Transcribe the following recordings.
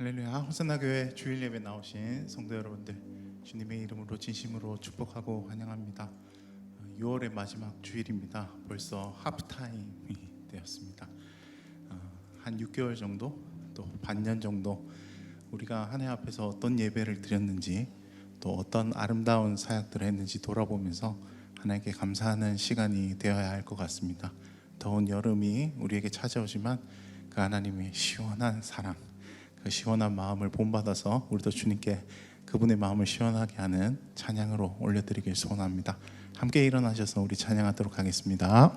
할렐루야. 호산나 교회 주일 예배 나오신 성도 여러분들, 주님의 이름으로 진심으로 축복하고 환영합니다. 6월의 마지막 주일입니다. 벌써 하프타임이 되었습니다. 한 6개월 정도, 또 반년 정도 우리가 하나님 앞에서 어떤 예배를 드렸는지, 또 어떤 아름다운 사역들을 했는지 돌아보면서 하나님께 감사하는 시간이 되어야 할 것 같습니다. 더운 여름이 우리에게 찾아오지만 그 하나님의 시원한 사랑, 그 시원한 마음을 본받아서 우리도 주님께 그분의 마음을 시원하게 하는 찬양으로 올려드리길 소원합니다. 함께 일어나셔서 우리 찬양하도록 하겠습니다.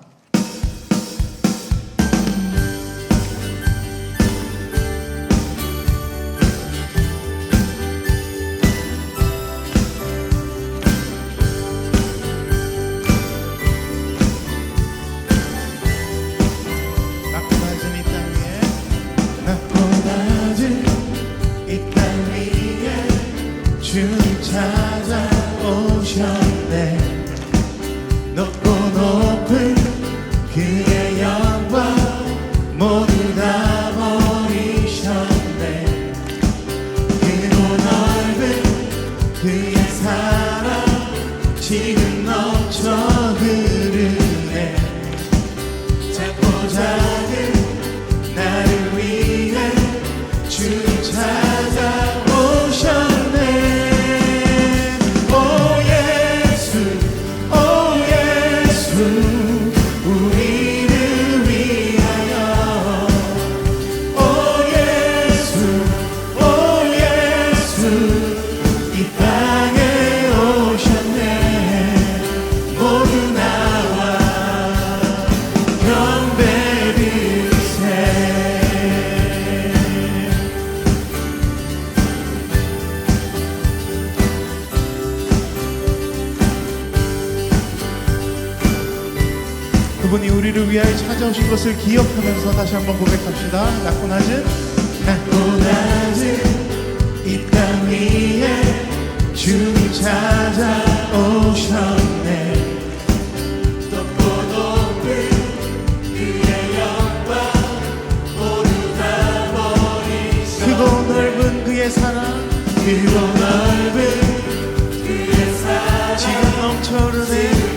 주님 찾아오셨네. 높고 높은 그의 영광 모두 다 버리셨네. 크고 넓은 그의 사랑 지금 넘쳐 흐르네. 작고 작은 나를 위해 주님 찾아오셨네. 그분이 우리를 위하여 찾아오신 것을 기억하면서 다시 한번 고백합시다. 낮고 낮은 이 땅 위에 주님 찾아오셨네. 높고 높은 그의 영광 모두 다 버리셨네. 크고 넓은 그의 사랑, 크고 넓은 그의 사랑 지금 넘쳐 흐르네.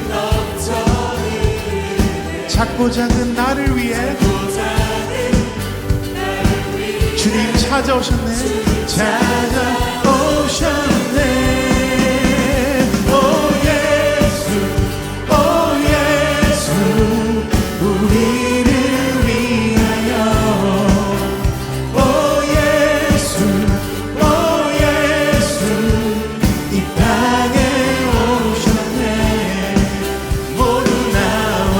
작고 작은 나를 위해 주님 찾아오셨네. 찾아오셨네. 오 예수, 오 예수, 우리를 위하여. 오 예수, 오 예수, 이 땅에 오셨네. 모두 나와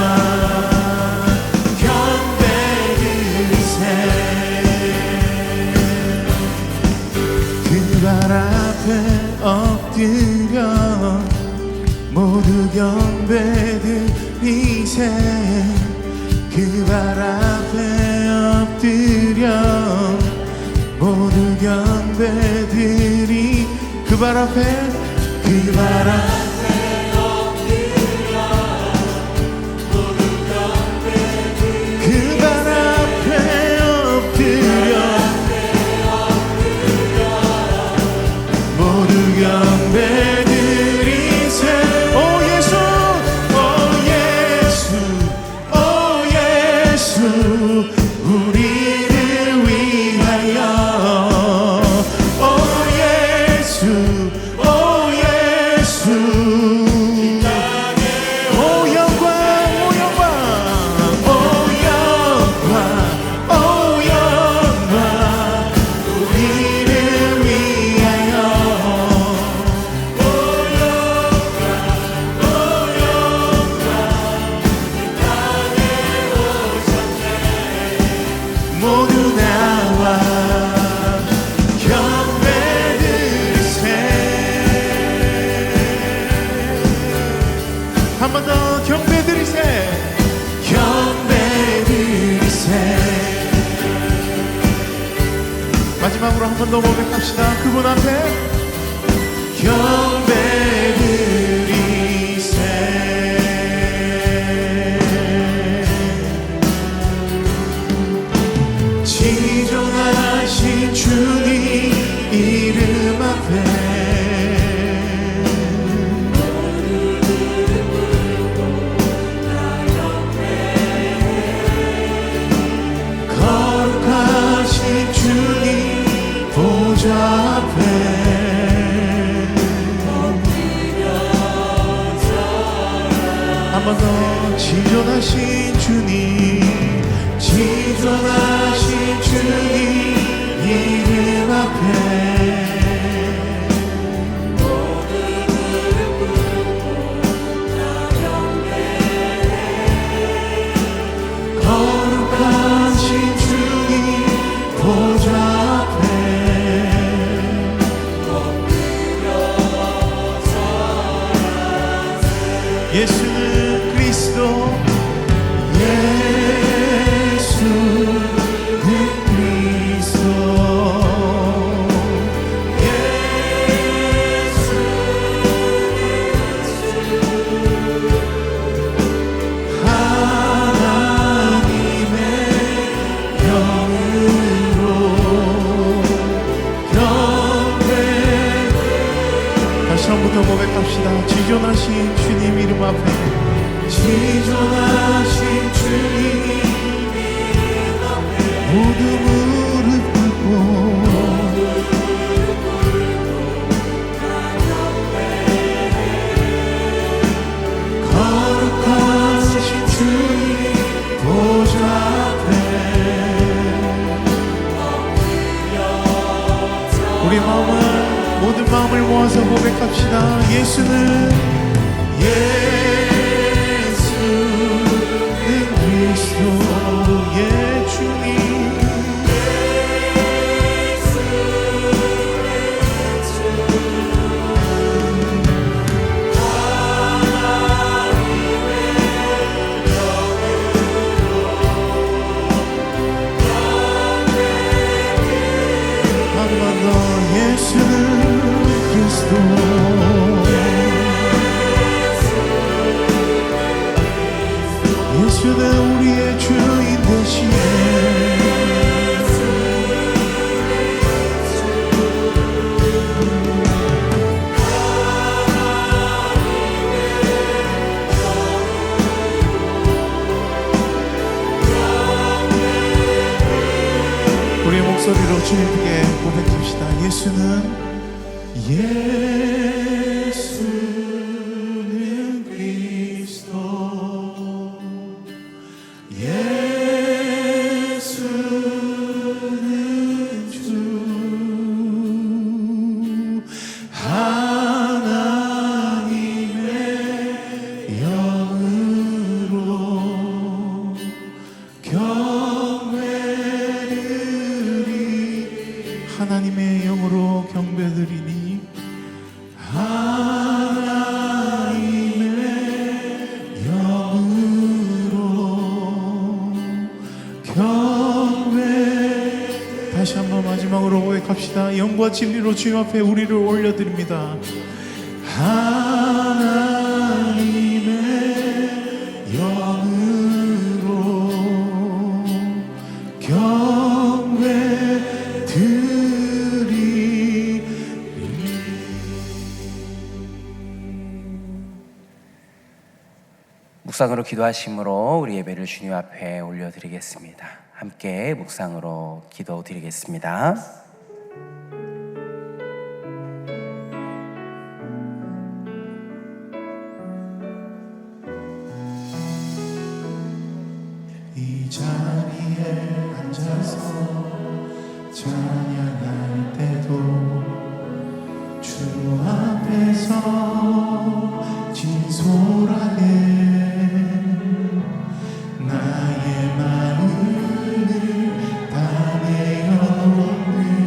발 앞에 엎드려 모두 경배드리세. 그 발 앞에 엎드려 모두 경배드리. 그 발 앞에 엎드려 모두 경배드리. 그 발 앞에 엎드려 경배드리세. 오 예수, 오 예수, 오 예수, 우리를 위하여. 오 예수, 오 예수, 오 영광, 오 영광, 오 영광, 오 영광, 우리를 위하여. 모두 나와 경배드리세. 한 번 더 경배드리세. 경배드리세. 마지막으로 한 번 더 고백합시다. 그분 앞에 경배드리세. 지존하신 주님 한 번 더 지존하신 주님, 지존하신 주님 이름 앞에 거룩하신 주님 보좌 앞에 예수는 그리스도, 예수는 그리스도, 하나님의 영으로 경배. 다시 한번 더 고백합시다. 지존하신 주님 이름 앞에, 지존하신 주님 이름 앞에 모두 무릎 꿇고 거룩하신 주님 보좌 앞에 우리 마음을, 모든 마음을 모아서 고백합시다. 예수는 그리스도, 예 주님, 한 번 더 예수는 그리스도, 예수는 우리의 주인 되시네. 우리의 목소리로 주님께 고백합시다. 예수는 그리스도, 예수는 주, 하나님의 영으로 경배드리니, 하나님의 영으로 경배드리니, 하나님의 영으로 경배. 다시 한번 마지막으로 고백합시다. 영과 진리로 주님 앞에 우리를 올려드립니다. 하나님의 영으로 경배드리니. 묵상으로 기도하심으로 우리 예배를 주님 앞에 올려드리겠습니다. 함께 묵상으로 기도드리겠습니다. 이 자리에 앉아서 찬양할 때도 주 앞에서 진솔하게 나의 마음을 다 내어놓는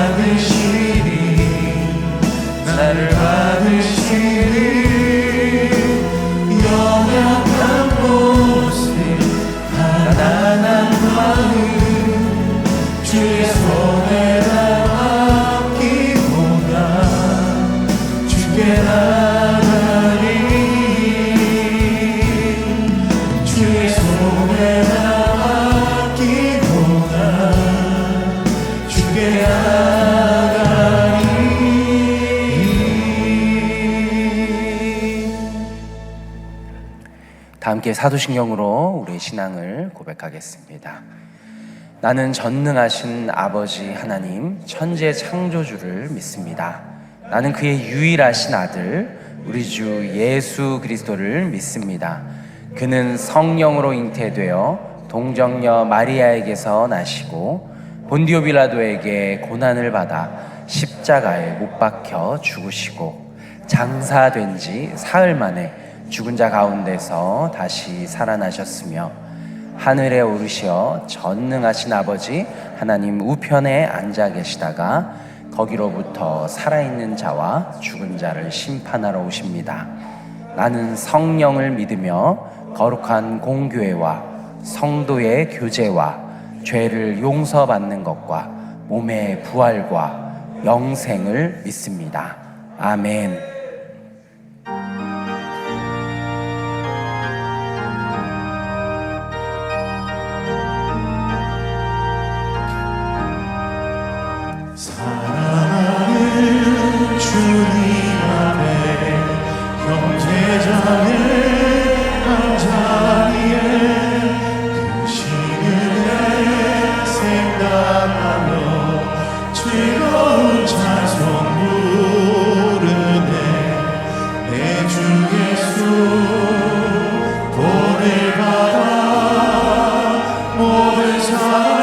받으시리 나를 받으시리 연약한 모습 가난한 마음 주의 손에다 맡기고나 주께 나가리 주의 손에다 맡기고나 주께 나가리. 다 함께 사도신경으로 우리의 신앙을 고백하겠습니다. 나는 전능하신 아버지 하나님 천재 창조주를 믿습니다. 나는 그의 유일하신 아들 우리 주 예수 그리스도를 믿습니다. 그는 성령으로 잉태되어 동정녀 마리아에게서 나시고 본디오 빌라도에게 고난을 받아 십자가에 못 박혀 죽으시고 장사된 지 사흘 만에 죽은 자 가운데서 다시 살아나셨으며 하늘에 오르시어 전능하신 아버지 하나님 우편에 앉아 계시다가 거기로부터 살아있는 자와 죽은 자를 심판하러 오십니다. 나는 성령을 믿으며 거룩한 공교회와 성도의 교제와 죄를 용서받는 것과 몸의 부활과 영생을 믿습니다. 아멘. 사랑하는 주님 앞에 형제자매 한자리에 그 시간에 생각하며 즐거운 찬송 부르네. 내 주 예수 본을 받아 모든 사랑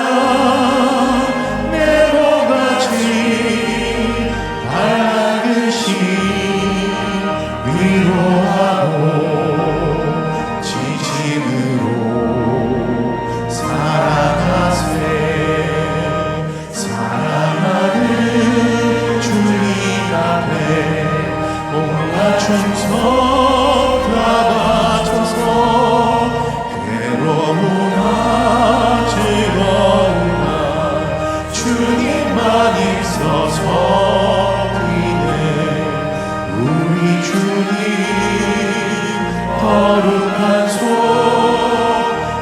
거룩한 손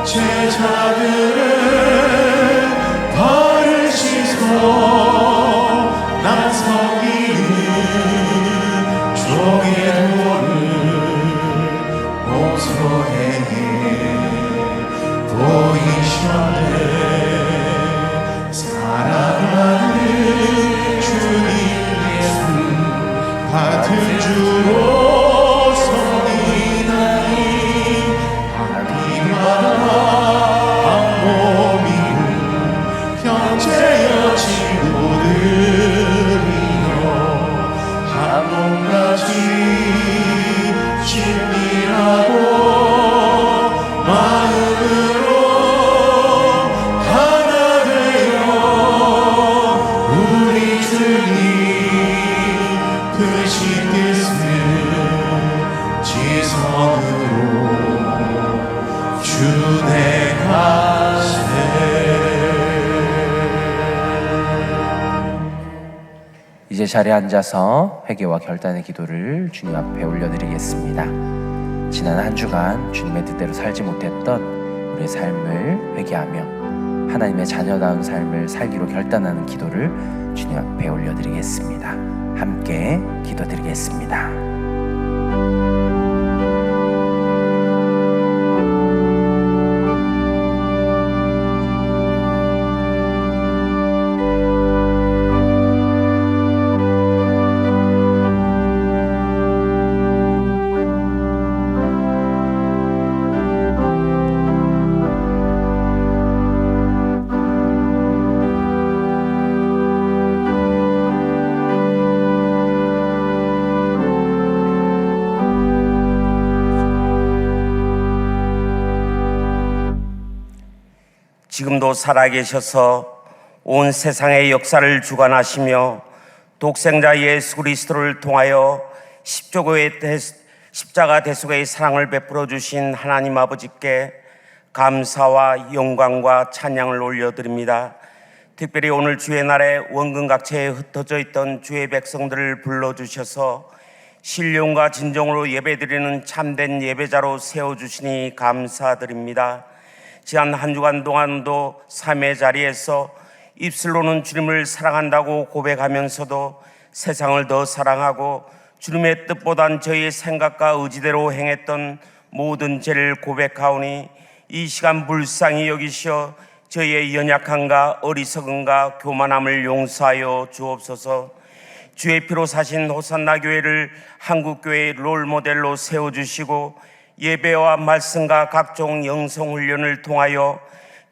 제자들의 발을 씻어 난 섬기는 종의 도를 목소리에 보이셨네. 사랑하는 주님 예수 같은 주로 이제 자리에 앉아서 회개와 결단의 기도를 주님 앞에 올려드리겠습니다. 지난 한 주간 주님의 뜻대로 살지 못했던 우리의 삶을 회개하며 하나님의 자녀다운 삶을 살기로 결단하는 기도를 주님 앞에 올려드리겠습니다. 함께 기도드리겠습니다. 지금도 살아계셔서 온 세상의 역사를 주관하시며 독생자 예수 그리스도를 통하여 십자가 대속의 사랑을 베풀어 주신 하나님 아버지께 감사와 영광과 찬양을 올려드립니다. 특별히 오늘 주의 날에 원근 각처에 흩어져 있던 주의 백성들을 불러주셔서 신령과 진정으로 예배드리는 참된 예배자로 세워주시니 감사드립니다. 지난 한 주간 동안도 삶의 자리에서 입술로는 주님을 사랑한다고 고백하면서도 세상을 더 사랑하고 주님의 뜻보단 저희의 생각과 의지대로 행했던 모든 죄를 고백하오니 이 시간 불쌍히 여기시어 저희의 연약함과 어리석음과 교만함을 용서하여 주옵소서. 주의 피로 사신 호산나 교회를 한국교회의 롤모델로 세워주시고 예배와 말씀과 각종 영성훈련을 통하여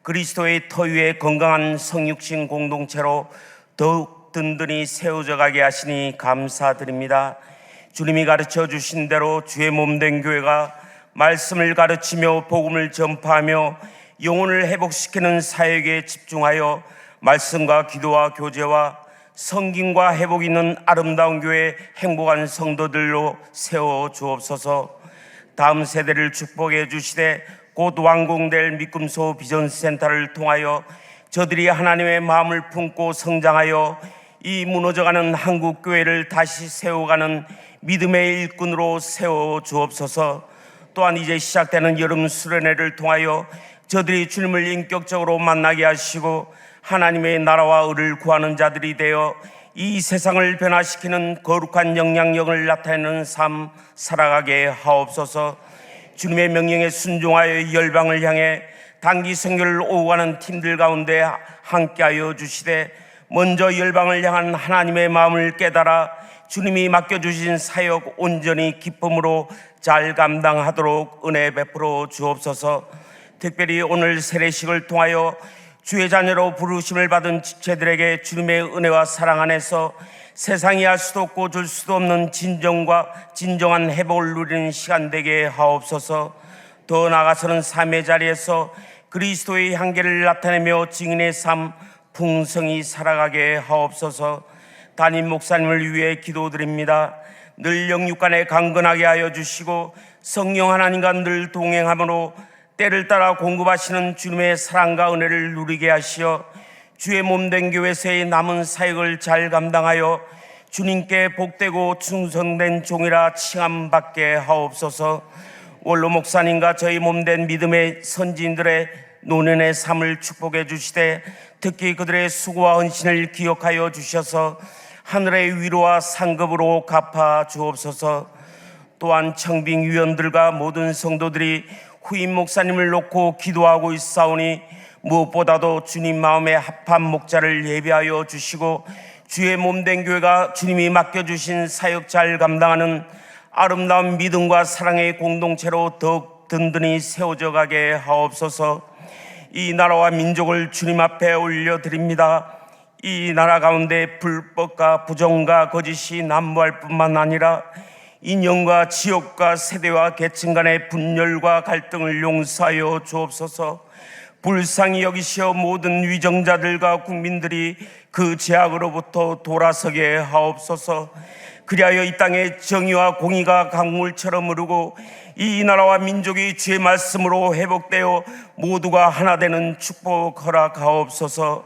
그리스도의 터 위에 건강한 성육신 공동체로 더욱 든든히 세워져 가게 하시니 감사드립니다. 주님이 가르쳐 주신 대로 주의 몸된 교회가 말씀을 가르치며 복음을 전파하며 영혼을 회복시키는 사역에 집중하여 말씀과 기도와 교제와 성김과 회복 있는 아름다운 교회 행복한 성도들로 세워 주옵소서. 다음 세대를 축복해 주시되 곧 완공될 믿음소 비전센터를 통하여 저들이 하나님의 마음을 품고 성장하여 이 무너져가는 한국교회를 다시 세워가는 믿음의 일꾼으로 세워 주옵소서. 또한 이제 시작되는 여름 수련회를 통하여 저들이 주님을 인격적으로 만나게 하시고 하나님의 나라와 의를 구하는 자들이 되어 이 세상을 변화시키는 거룩한 영향력을 나타내는 삶 살아가게 하옵소서. 주님의 명령에 순종하여 열방을 향해 단기 선교를 오가는 팀들 가운데 함께하여 주시되 먼저 열방을 향한 하나님의 마음을 깨달아 주님이 맡겨주신 사역 온전히 기쁨으로 잘 감당하도록 은혜 베풀어 주옵소서. 특별히 오늘 세례식을 통하여 주의 자녀로 부르심을 받은 지체들에게 주님의 은혜와 사랑 안에서 세상이 할 수도 없고 줄 수도 없는 진정한 회복을 누리는 시간 되게 하옵소서. 더 나아가서는 삶의 자리에서 그리스도의 향기를 나타내며 증인의 삶 풍성히 살아가게 하옵소서. 담임 목사님을 위해 기도드립니다. 늘 영육간에 강건하게 하여 주시고 성령 하나님과 늘 동행함으로 때를 따라 공급하시는 주님의 사랑과 은혜를 누리게 하시어 주의 몸된 교회에서의 남은 사역을 잘 감당하여 주님께 복되고 충성된 종이라 칭함받게 하옵소서. 원로 목사님과 저희 몸된 믿음의 선지인들의 노년의 삶을 축복해 주시되 특히 그들의 수고와 헌신을 기억하여 주셔서 하늘의 위로와 상급으로 갚아 주옵소서. 또한 청빙위원들과 모든 성도들이 후임 목사님을 놓고 기도하고 있사오니 무엇보다도 주님 마음에 합한 목자를 예비하여 주시고 주의 몸된 교회가 주님이 맡겨주신 사역 잘 감당하는 아름다운 믿음과 사랑의 공동체로 더욱 든든히 세워져 가게 하옵소서. 이 나라와 민족을 주님 앞에 올려드립니다. 이 나라 가운데 불법과 부정과 거짓이 난무할 뿐만 아니라 인연과 지역과 세대와 계층 간의 분열과 갈등을 용서하여 주옵소서. 불쌍히 여기시어 모든 위정자들과 국민들이 그 죄악으로부터 돌아서게 하옵소서. 그리하여 이 땅에 정의와 공의가 강물처럼 흐르고 이 나라와 민족이 주의 말씀으로 회복되어 모두가 하나 되는 축복 허락하옵소서.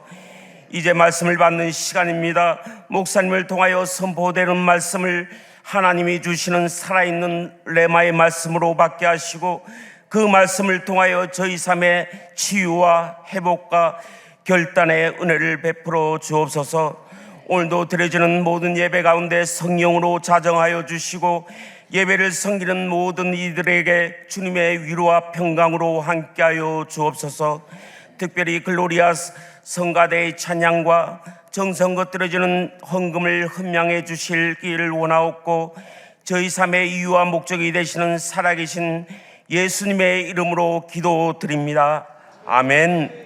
이제 말씀을 받는 시간입니다. 목사님을 통하여 선포되는 말씀을 하나님이 주시는 살아있는 레마의 말씀으로 받게 하시고 그 말씀을 통하여 저희 삶의 치유와 회복과 결단의 은혜를 베풀어 주옵소서. 오늘도 드려지는 모든 예배 가운데 성령으로 자정하여 주시고 예배를 섬기는 모든 이들에게 주님의 위로와 평강으로 함께하여 주옵소서. 특별히 글로리아 성가대의 찬양과 정성껏 드려지는 헌금을 흠양해 주실 길을 원하옵고 저희 삶의 이유와 목적이 되시는 살아계신 예수님의 이름으로 기도드립니다. 아멘.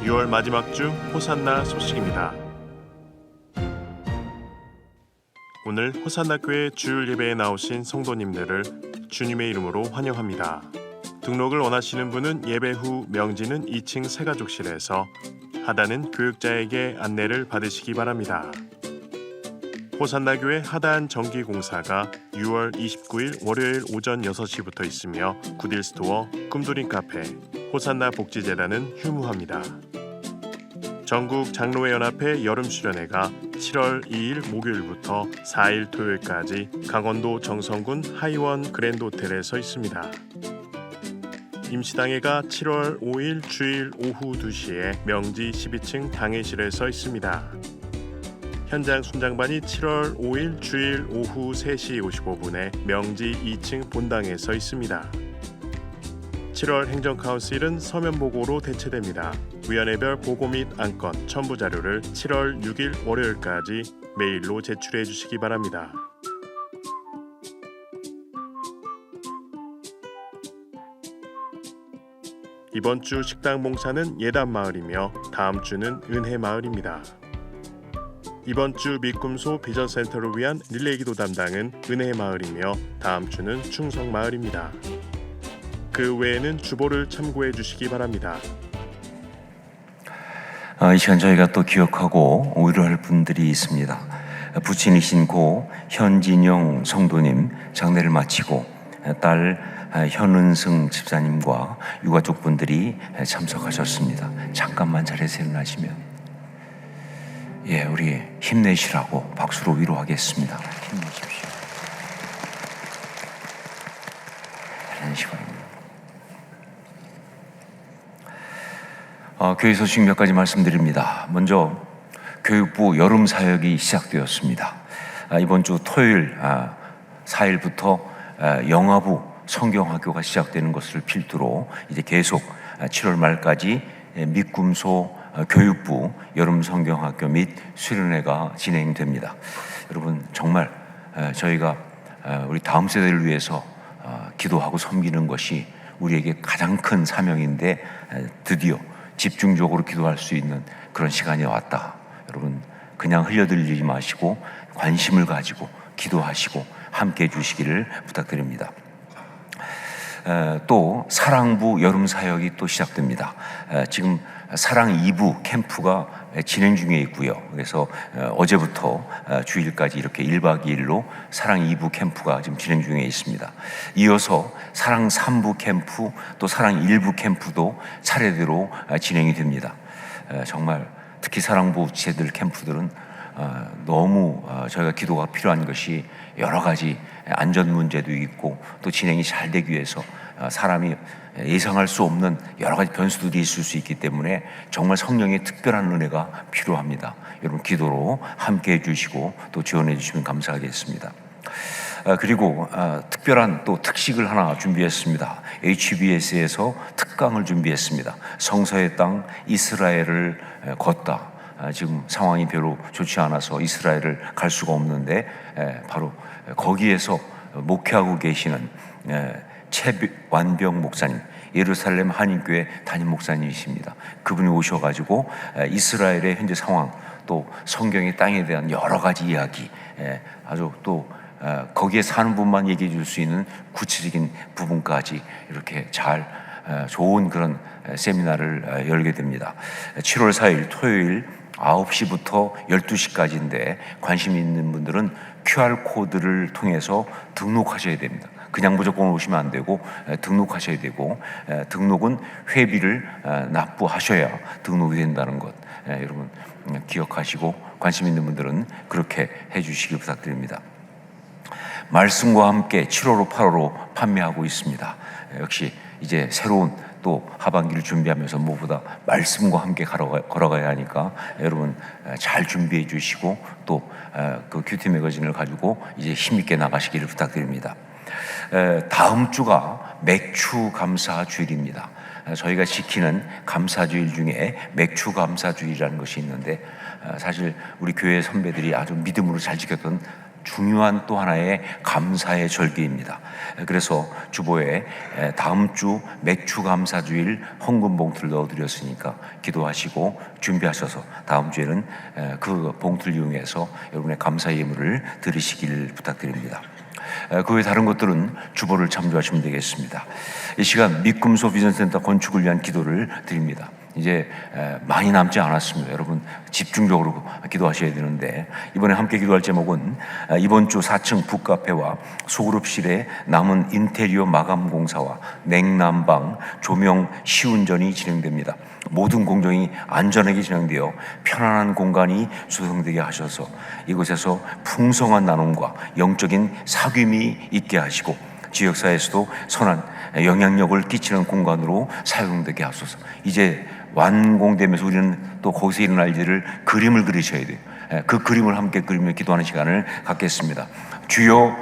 6월 마지막 주 호산나 소식입니다. 오늘 호산나 교회 주일 예배에 나오신 성도님들을 주님의 이름으로 환영합니다. 등록을 원하시는 분은 예배 후 명지는 2층 새가족실에서, 하단은 교육자에게 안내를 받으시기 바랍니다. 호산나교회 하단 정기공사가 6월 29일 월요일 오전 6시부터 있으며 구딜스토어, 꿈드림 카페, 호산나 복지재단은 휴무합니다. 전국 장로회연합회 여름수련회가 7월 2일 목요일부터 4일 토요일까지 강원도 정선군 하이원 그랜드호텔에서 있습니다. 임시당회가 7월 5일 주일 오후 2시에 명지 12층 당회실에서 있습니다. 현장 순장반이 7월 5일 주일 오후 3시 55분에 명지 2층 본당에서 있습니다. 7월 행정카운슬은 서면보고로 대체됩니다. 위원회별 보고 및 안건, 첨부 자료를 7월 6일 월요일까지 메일로 제출해 주시기 바랍니다. 이번 주 식당 봉사는 예단마을이며 다음 주는 은혜마을입니다. 이번 주 미꿈소 비전센터를 위한 릴레이기도 담당은 은혜마을이며 다음 주는 충성마을입니다. 그 외에는 주보를 참고해 주시기 바랍니다. 이 시간 저희가 또 기억하고 위로할 분들이 있습니다. 부친이신 고 현진영 성도님 장례를 마치고 딸 현은승 집사님과 유가족 분들이 참석하셨습니다. 잠깐만 자리에서 일어나시면, 우리 힘내시라고 박수로 위로하겠습니다. 힘내십시오. 하나님 바랍니다. 교회 소식 몇 가지 말씀드립니다. 먼저 교육부 여름 사역이 시작되었습니다. 이번 주 토요일 4일부터 영아부 성경학교가 시작되는 것을 필두로 이제 계속 7월 말까지 미꿈소 교육부 여름 성경학교 및 수련회가 진행됩니다. 여러분 정말 저희가 우리 다음 세대를 위해서 기도하고 섬기는 것이 우리에게 가장 큰 사명인데 드디어 집중적으로 기도할 수 있는 그런 시간이 왔다. 여러분 그냥 흘려들리지 마시고 관심을 가지고 기도하시고 함께 해주시기를 부탁드립니다. 또 사랑부 여름 사역이 또 시작됩니다. 지금 사랑 2부 캠프가 진행 중에 있고요. 그래서 어제부터 주일까지 이렇게 1박 2일로 사랑 2부 캠프가 지금 진행 중에 있습니다. 이어서 사랑 3부 캠프 또 사랑 1부 캠프도 차례대로 진행이 됩니다. 정말 특히 사랑부 지체들 캠프들은 너무 저희가 기도가 필요한 것이 여러 가지 안전 문제도 있고 또 진행이 잘 되기 위해서 사람이 예상할 수 없는 여러 가지 변수들이 있을 수 있기 때문에 정말 성령의 특별한 은혜가 필요합니다. 여러분 기도로 함께 해주시고 또 지원해 주시면 감사하겠습니다. 그리고 특별한 또 특식을 하나 준비했습니다. HBS에서 특강을 준비했습니다. 성서의 땅 이스라엘을 걷다. 지금 상황이 별로 좋지 않아서 이스라엘을 갈 수가 없는데 바로 거기에서 목회하고 계시는 최완병 목사님, 예루살렘 한인교회 담임 목사님이십니다. 그분이 오셔가지고 이스라엘의 현재 상황 또 성경의 땅에 대한 여러 가지 이야기, 아주 또 거기에 사는 분만 얘기해 줄 수 있는 구체적인 부분까지 이렇게 잘 좋은 그런 세미나를 열게 됩니다. 7월 4일 토요일 9시부터 12시까지인데 관심 있는 분들은 QR코드를 통해서 등록하셔야 됩니다. 그냥 무조건 오시면 안 되고 등록하셔야 되고 등록은 회비를 납부하셔야 등록이 된다는 것 여러분 기억하시고 관심 있는 분들은 그렇게 해주시길 부탁드립니다. 말씀과 함께 7호로 8호로 판매하고 있습니다. 역시 이제 새로운 또 하반기를 준비하면서 무엇보다 말씀과 함께 걸어가야 하니까 여러분 잘 준비해 주시고 또 그 큐티 매거진을 가지고 이제 힘있게 나가시기를 부탁드립니다. 다음 주가 맥주 감사 주일입니다. 저희가 지키는 감사주일 중에 맥주 감사주일이라는 것이 있는데 사실 우리 교회 선배들이 아주 믿음으로 잘 지켰던 중요한 또 하나의 감사의 절기입니다. 그래서 주보에 다음 주 맥주 감사주일 헌금 봉투를 넣어드렸으니까 기도하시고 준비하셔서 다음 주에는 그 봉투를 이용해서 여러분의 감사 예물을 드리시길 부탁드립니다. 그 외 다른 것들은 주보를 참조하시면 되겠습니다. 이 시간 믿금소 비전센터 건축을 위한 기도를 드립니다. 이제 많이 남지 않았습니다. 여러분 집중적으로 기도하셔야 되는데, 이번에 함께 기도할 제목은 이번 주 4층 북카페와 소그룹실의 남은 인테리어 마감 공사와 냉난방 조명 시운전이 진행됩니다. 모든 공정이 안전하게 진행되어 편안한 공간이 조성되게 하셔서 이곳에서 풍성한 나눔과 영적인 사귐이 있게 하시고 지역사회에서도 선한 영향력을 끼치는 공간으로 사용되게 하소서. 이제 완공되면서 우리는 또 거기서 일어날 일을 그림을 그리셔야 돼요. 그 그림을 함께 그리며 기도하는 시간을 갖겠습니다. 주여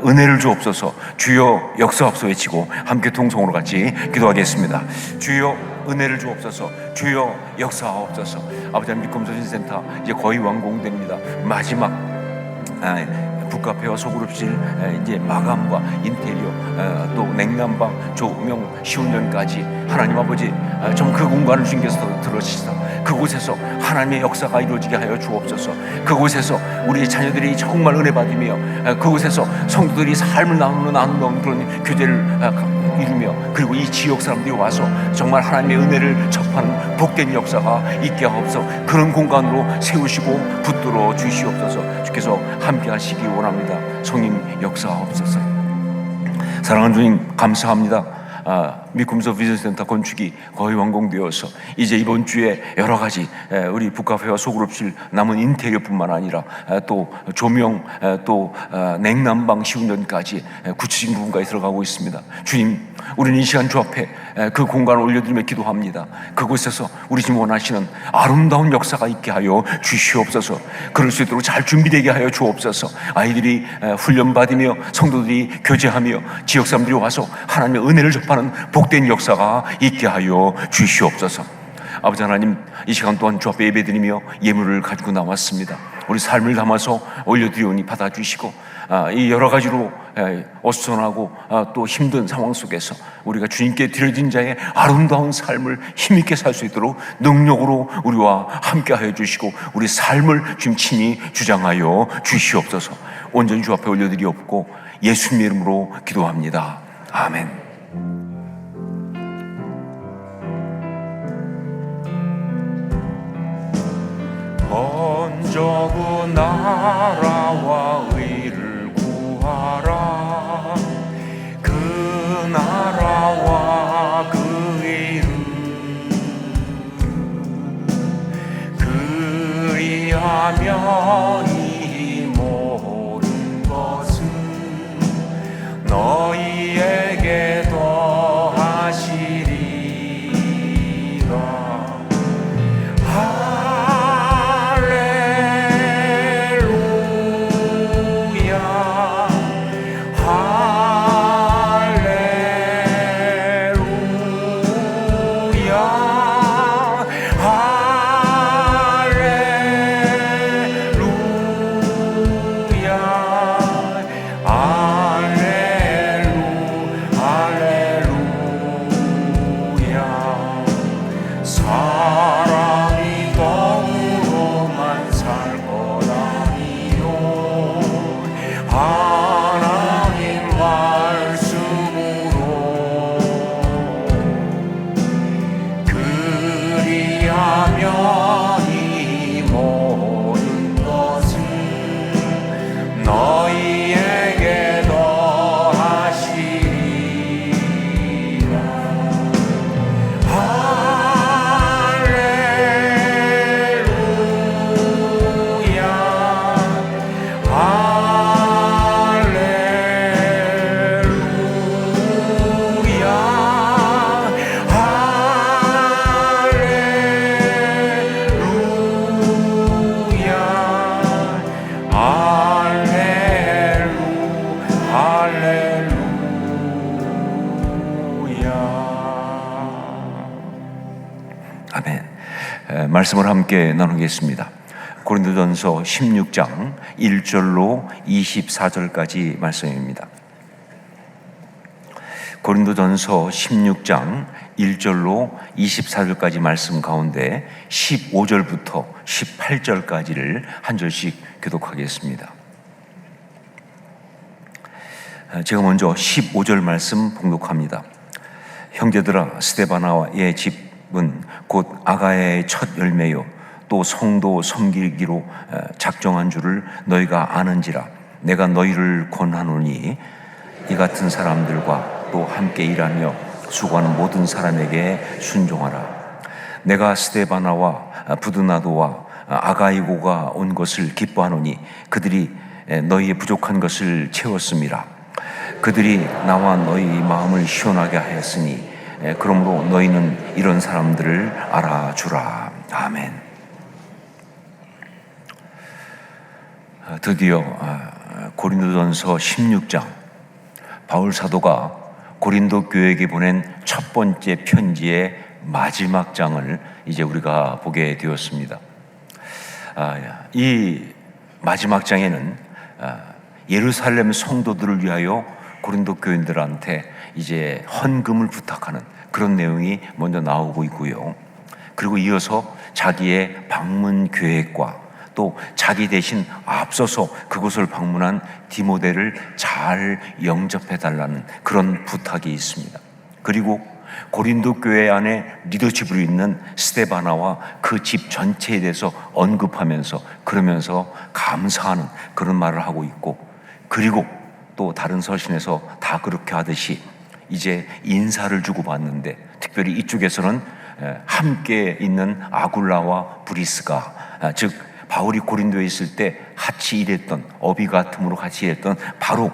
은혜를 주옵소서, 주여 역사옵소서 외치고 함께 통성으로 같이 기도하겠습니다. 주여 은혜를 주옵소서, 주여 역사하옵소서. 아버지 하나님, 믿금소신센터 이제 거의 완공됩니다. 마지막 북카페와 소그룹실 이제 마감과 인테리어 또 냉난방 조명 시운전까지 하나님 아버지 좀 그 공간을 주님께서 들어주시다. 그곳에서 하나님의 역사가 이루어지게 하여 주옵소서. 그곳에서 우리 자녀들이 정말 은혜 받으며 그곳에서 성도들이 삶을 나누는 그런 교제를 이루며, 그리고 이 지역 사람들이 와서 정말 하나님의 은혜를 접하는 복된 역사가 있게 하옵소서. 그런 공간으로 세우시고 붙들어 주시옵소서. 주께서 함께 하시기 원합니다. 성님 역사하옵소서. 사랑하는 주님 감사합니다. 믿금소 비전센터 건축이 거의 완공되어서 이제 이번 주에 여러 가지 우리 북카페와 소그룹실 남은 인테리어뿐만 아니라 또 조명 또 냉난방 시운전까지 구체적인 부분까지 들어가고 있습니다. 주님, 우리는 이 시간 주 앞에 그 공간을 올려드리며 기도합니다. 그곳에서 우리 지금 원하시는 아름다운 역사가 있게 하여 주시옵소서. 그럴 수 있도록 잘 준비되게 하여 주옵소서. 아이들이 훈련받으며 성도들이 교제하며 지역 사람들이 와서 하나님의 은혜를 접하는 복된 역사가 있게 하여 주시옵소서. 아버지 하나님, 이 시간 또한 주 앞에 예배드리며 예물을 가지고 나왔습니다. 우리 삶을 담아서 올려드리오니 받아주시고 이 여러 가지로 어수선하고 또 힘든 상황 속에서 우리가 주님께 드려진 자의 아름다운 삶을 힘있게 살 수 있도록 능력으로 우리와 함께 하여 주시고 우리 삶을 주님 친히 주장하여 주시옵소서. 온전히 주 앞에 올려드리옵고 예수님의 이름으로 기도합니다. 아멘. 번저구 나라와 의를 구하라. 그 나라와 그 의를 그리하면 이 모든 것은 너희에게 더하시리라. 사람이 덕으로만 살 것 아니요 하나님 말씀으로 그리하면 이 모든 것은 너희에게 더하시리라. 아멘. 말씀을 함께 나누겠습니다. 고린도전서 16장 1절로 24절까지 말씀입니다. 고린도전서 16장 1절로 24절까지 말씀 가운데 15절부터 18절까지를 한 절씩 교독하겠습니다. 제가 먼저 15절 말씀 봉독합니다. 형제들아, 스데바나의 집은 곧 아가야의 첫 열매요 또 성도 섬기기로 작정한 줄을 너희가 아는지라. 내가 너희를 권하노니 이 같은 사람들과 또 함께 일하며 수고하는 모든 사람에게 순종하라. 내가 스데바나와 부드나도와 아가이고가 온 것을 기뻐하노니 그들이 너희의 부족한 것을 채웠음이라. 그들이 나와 너희 마음을 시원하게 하였으니 그러므로 너희는 이런 사람들을 알아주라. 아멘. 드디어 고린도전서 16장, 바울 사도가 고린도 교회에게 보낸 첫 번째 편지의 마지막 장을 이제 우리가 보게 되었습니다. 이 마지막 장에는 예루살렘 성도들을 위하여 고린도 교인들한테 이제 헌금을 부탁하는 그런 내용이 먼저 나오고 있고요. 그리고 이어서 자기의 방문 계획과 또 자기 대신 앞서서 그곳을 방문한 디모데를 잘 영접해달라는 그런 부탁이 있습니다. 그리고 고린도 교회 안에 리더십으로 있는 스데바나와 그 집 전체에 대해서 언급하면서 그러면서 감사하는 그런 말을 하고 있고, 그리고 또 다른 서신에서 다 그렇게 하듯이 이제 인사를 주고받는데, 특별히 이쪽에서는 함께 있는 아굴라와 브리스가, 즉 바울이 고린도에 있을 때 같이 일했던, 어비 같음으로 같이 일했던 바로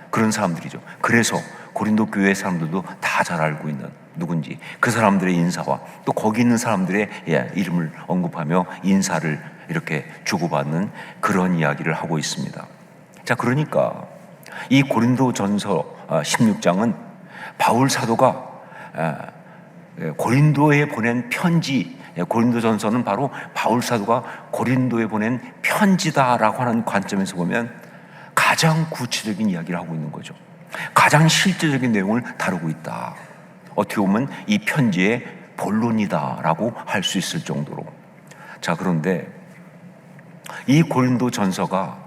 그런 사람들이죠. 그래서 고린도 교회 사람들도 다 잘 알고 있는 누군지 그 사람들의 인사와 또 거기 있는 사람들의 이름을 언급하며 인사를 이렇게 주고받는 그런 이야기를 하고 있습니다. 자, 그러니까 이 고린도전서 16장은 바울 사도가 고린도에 보낸 편지, 고린도전서는 바로 바울 사도가 고린도에 보낸 편지다라고 하는 관점에서 보면 가장 구체적인 이야기를 하고 있는 거죠. 가장 실제적인 내용을 다루고 있다. 어떻게 보면 이 편지의 본론이다라고 할 수 있을 정도로. 자, 그런데 이 고린도전서가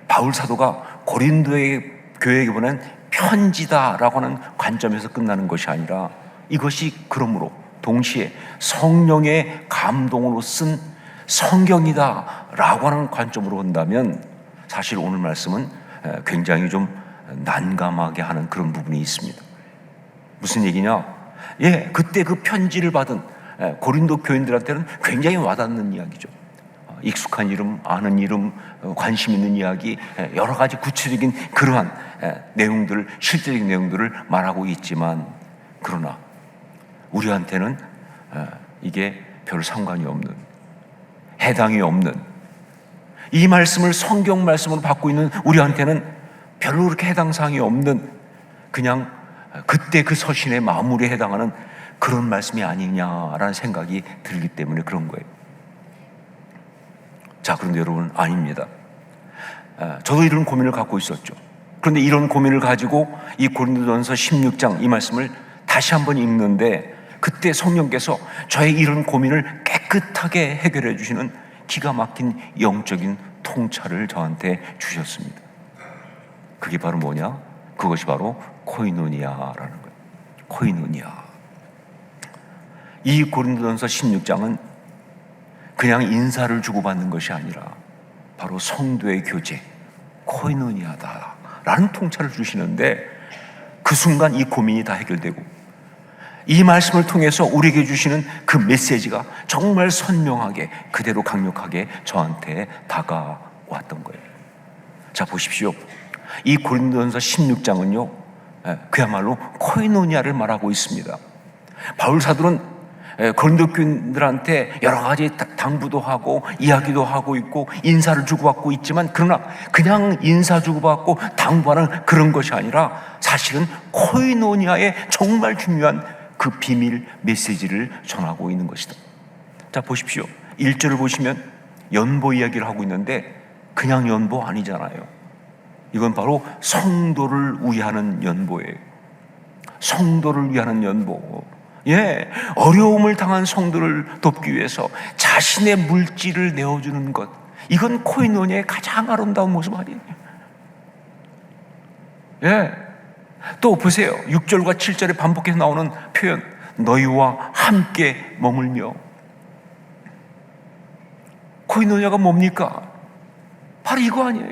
바울 사도가 고린도의 교회에게 보낸 편지다라고 하는 관점에서 끝나는 것이 아니라, 이것이 그러므로 동시에 성령의 감동으로 쓴 성경이다라고 하는 관점으로 본다면 사실 오늘 말씀은 굉장히 좀 난감하게 하는 그런 부분이 있습니다. 무슨 얘기냐? 그때 그 편지를 받은 고린도 교인들한테는 굉장히 와닿는 이야기죠. 익숙한 이름, 아는 이름, 관심 있는 이야기, 여러 가지 구체적인 그러한 내용들을, 실제적인 내용들을 말하고 있지만, 그러나 우리한테는 이게 별 상관이 없는, 해당이 없는, 이 말씀을 성경 말씀으로 받고 있는 우리한테는 별로 그렇게 해당사항이 없는, 그냥 그때 그 서신의 마무리에 해당하는 그런 말씀이 아니냐라는 생각이 들기 때문에 그런 거예요. 자, 그런데 여러분, 아닙니다. 저도 이런 고민을 갖고 있었죠. 그런데 이런 고민을 가지고 이 고린도전서 16장 이 말씀을 다시 한번 읽는데, 그때 성령께서 저의 이런 고민을 깨끗하게 해결해 주시는 기가 막힌 영적인 통찰을 저한테 주셨습니다. 그게 바로 뭐냐? 그것이 바로 코이노니아라는 거예요. 코이노니아. 이 고린도전서 16장은 그냥 인사를 주고받는 것이 아니라 바로 성도의 교제, 코이노니아다라는 통찰을 주시는데, 그 순간 이 고민이 다 해결되고, 이 말씀을 통해서 우리에게 주시는 그 메시지가 정말 선명하게, 그대로 강력하게 저한테 다가왔던 거예요. 자, 보십시오. 이 고린도전서 16장은요, 그야말로 코이노니아를 말하고 있습니다. 바울 사도는 고린도 교인들한테 여러 가지 당부도 하고 이야기도 하고 있고 인사를 주고받고 있지만, 그러나 그냥 인사 주고받고 당부하는 그런 것이 아니라 사실은 코이노니아의 정말 중요한 그 비밀 메시지를 전하고 있는 것이다. 자, 보십시오. 1절을 보시면 연보 이야기를 하고 있는데 그냥 연보 아니잖아요. 이건 바로 성도를 위하는 연보예요. 성도를 위하는 연보. 예, 어려움을 당한 성도를 돕기 위해서 자신의 물질을 내어주는 것. 이건 코이노니아의 가장 아름다운 모습 아니에요. 예. 또 보세요. 6절과 7절에 반복해서 나오는 표현. 너희와 함께 머물며. 코이노니아가 뭡니까? 바로 이거 아니에요.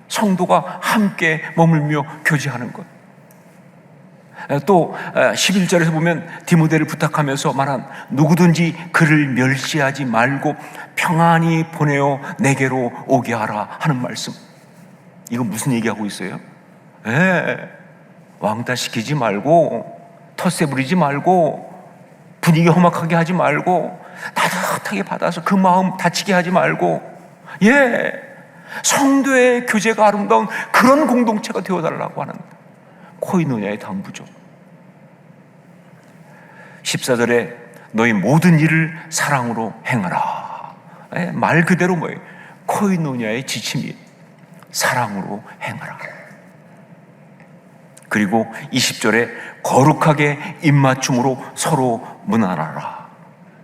성도가 함께 머물며 교제하는 것. 또 11절에서 보면 디모데를 부탁하면서 말한 누구든지 그를 멸시하지 말고 평안히 보내어 내게로 오게 하라 하는 말씀. 이거 무슨 얘기하고 있어요? 왕따시키지 말고 텃세 부리지 말고 분위기 험악하게 하지 말고 따뜻하게 받아서 그 마음 다치게 하지 말고 성도의 교제가 아름다운 그런 공동체가 되어달라고 하는 코이노니아의 당부죠. 14절에 너희 모든 일을 사랑으로 행하라. 말 그대로 뭐예요? 코이노니아의 지침이 사랑으로 행하라. 그리고 20절에 거룩하게 입맞춤으로 서로 문안하라.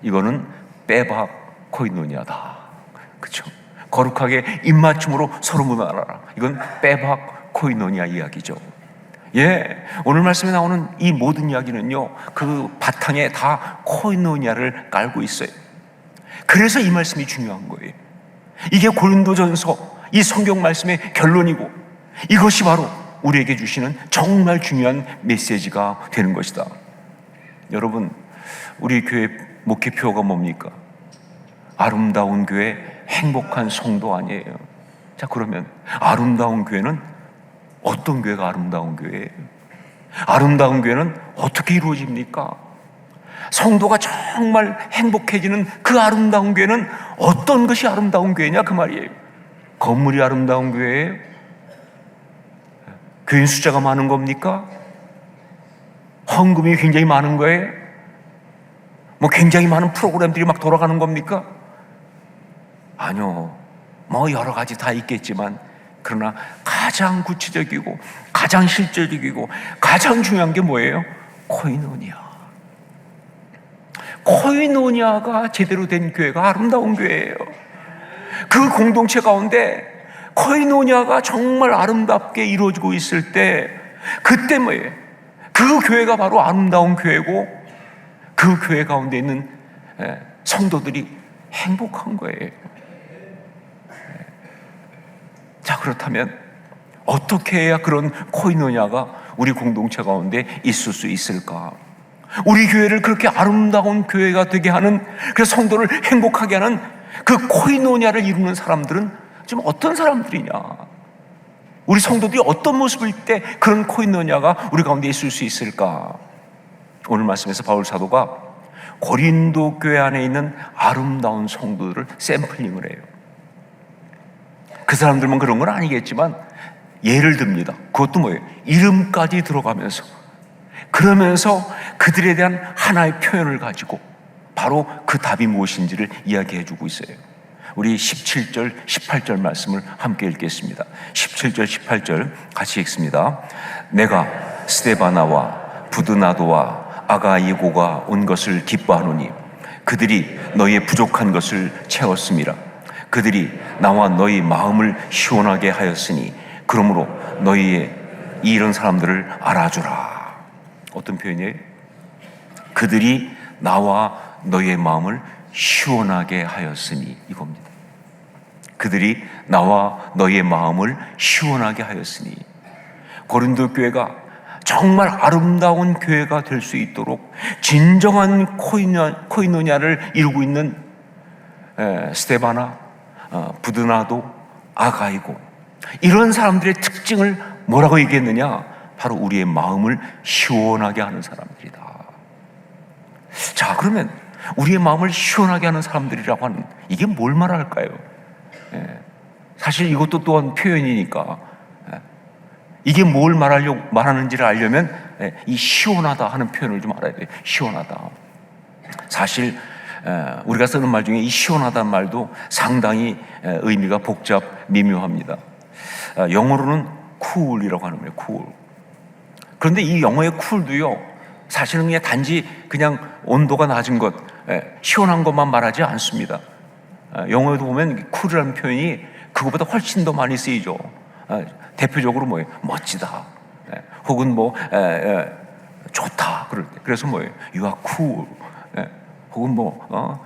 이거는 빼박 코이노니아다. 그렇죠? 거룩하게 입맞춤으로 서로 문안하라. 이건 빼박 코이노니아 이야기죠. 오늘 말씀에 나오는 이 모든 이야기는요, 그 바탕에 다 코이노니아를 깔고 있어요. 그래서 이 말씀이 중요한 거예요. 이게 고린도전서 이 성경 말씀의 결론이고 이것이 바로 우리에게 주시는 정말 중요한 메시지가 되는 것이다. 여러분, 우리 교회 목회표가 뭡니까? 아름다운 교회, 행복한 성도 아니에요. 자, 그러면 아름다운 교회는 어떤 교회가 아름다운 교회예요? 아름다운 교회는 어떻게 이루어집니까? 성도가 정말 행복해지는 그 아름다운 교회는 어떤 것이 아름다운 교회냐 그 말이에요. 건물이 아름다운 교회예요? 교인 숫자가 많은 겁니까? 헌금이 굉장히 많은 거예요? 뭐 굉장히 많은 프로그램들이 막 돌아가는 겁니까? 아니요. 뭐 여러 가지 다 있겠지만 그러나 가장 구체적이고 가장 실질적이고 가장 중요한 게 뭐예요? 코이노니아. 코이노니아가 제대로 된 교회가 아름다운 교회예요. 그 공동체 가운데 코이노니아가 정말 아름답게 이루어지고 있을 때 그때 뭐예요? 그 교회가 바로 아름다운 교회고 그 교회 가운데 있는 성도들이 행복한 거예요. 자, 그렇다면 어떻게 해야 그런 코이노니아가 우리 공동체 가운데 있을 수 있을까? 우리 교회를 그렇게 아름다운 교회가 되게 하는, 그래서 성도를 행복하게 하는 그 코이노니아를 이루는 사람들은 지금 어떤 사람들이냐? 우리 성도들이 어떤 모습일 때 그런 코이노니아가 우리 가운데 있을 수 있을까? 오늘 말씀에서 바울 사도가 고린도 교회 안에 있는 아름다운 성도들을 샘플링을 해요. 그 사람들만 그런 건 아니겠지만 예를 듭니다. 그것도 뭐예요? 이름까지 들어가면서, 그러면서 그들에 대한 하나의 표현을 가지고 바로 그 답이 무엇인지를 이야기해 주고 있어요. 우리 17절, 18절 말씀을 함께 읽겠습니다. 17절, 18절 같이 읽습니다. 내가 스데바나와 부드나도와 아가이고가 온 것을 기뻐하노니 그들이 너희의 부족한 것을 채웠음이라. 그들이 나와 너희 마음을 시원하게 하였으니 그러므로 너희의 이런 사람들을 알아주라. 어떤 표현이에요? 그들이 나와 너희의 마음을 시원하게 하였으니, 이겁니다. 그들이 나와 너희의 마음을 시원하게 하였으니, 고린도 교회가 정말 아름다운 교회가 될 수 있도록 진정한 코이노니아를 이루고 있는 스데바나, 부드나도, 아가이고, 이런 사람들의 특징을 뭐라고 얘기했느냐? 바로 우리의 마음을 시원하게 하는 사람들이다. 자, 그러면 우리의 마음을 시원하게 하는 사람들이라고 하는 이게 뭘 말할까요? 사실 이것도 또한 표현이니까 이게 뭘 말하는지를 알려면 이 시원하다 하는 표현을 좀 알아야 돼요. 시원하다. 사실 우리가 쓰는 말 중에 이 시원하다는 말도 상당히 의미가 복잡 미묘합니다. 영어로는 cool이라고 하는 거예요. cool. 그런데 이 영어의 cool도요, 사실은 그냥 단지 그냥 온도가 낮은 것, 시원한 것만 말하지 않습니다. 영어에도 보면 cool이라는 표현이 그것보다 훨씬 더 많이 쓰이죠. 대표적으로 뭐예요? 멋지다. 혹은 뭐 좋다 그럴 때. 그래서 뭐예요? You are cool. 혹은 뭐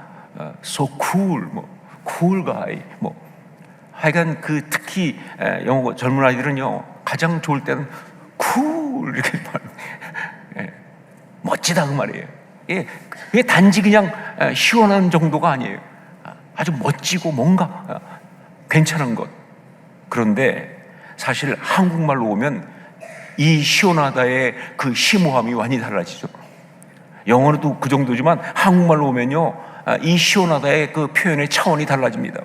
so cool, 뭐 cool guy. 뭐 하여간 그 특히 영어 젊은 아이들은요 가장 좋을 때는 cool 이렇게 말. 멋지다 그 말이에요. 이게 단지 그냥 시원한 정도가 아니에요. 아주 멋지고 뭔가 괜찮은 것. 그런데 사실 한국말로 오면 이 시원하다의 그 심오함이 완전히 달라지죠. 영어로도 그 정도지만 한국말로 오면요, 이 시원하다의 그 표현의 차원이 달라집니다.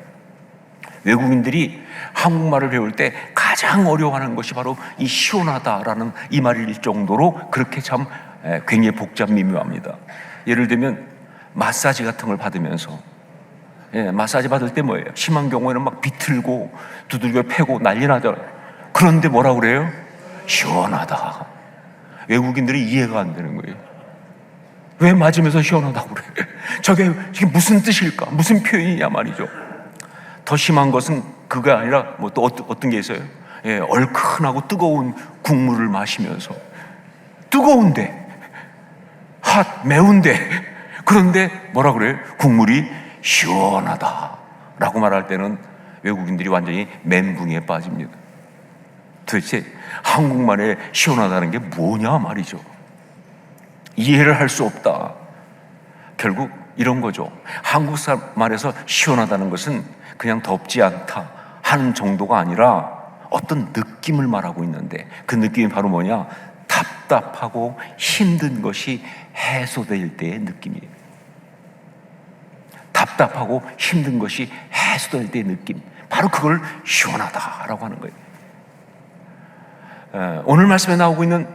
외국인들이 한국말을 배울 때 가장 어려워하는 것이 바로 이 시원하다라는 이 말일 정도로 그렇게 참 굉장히 복잡 미묘합니다. 예를 들면 마사지 같은 걸 받으면서, 마사지 받을 때 뭐예요? 심한 경우에는 막 비틀고 두들겨 패고 난리 나잖아요. 그런데 뭐라 그래요? 시원하다. 외국인들이 이해가 안 되는 거예요. 왜 맞으면서 시원하다고 그래? 저게 무슨 뜻일까? 무슨 표현이냐 말이죠. 더 심한 것은 그가 아니라 뭐 또 어떤 게 있어요? 얼큰하고 뜨거운 국물을 마시면서, 뜨거운데 매운데, 그런데 뭐라 그래요? 국물이 시원하다라고 말할 때는 외국인들이 완전히 멘붕에 빠집니다. 도대체 한국말에 시원하다는 게 뭐냐 말이죠. 이해를 할 수 없다. 결국 이런 거죠. 한국 말에서 시원하다는 것은 그냥 덥지 않다 하는 정도가 아니라 어떤 느낌을 말하고 있는데, 그 느낌이 바로 뭐냐? 답답하고 힘든 것이 해소될 때의 느낌이에요. 답답하고 힘든 것이 해소될 때의 느낌, 바로 그걸 시원하다라고 하는 거예요. 오늘 말씀에 나오고 있는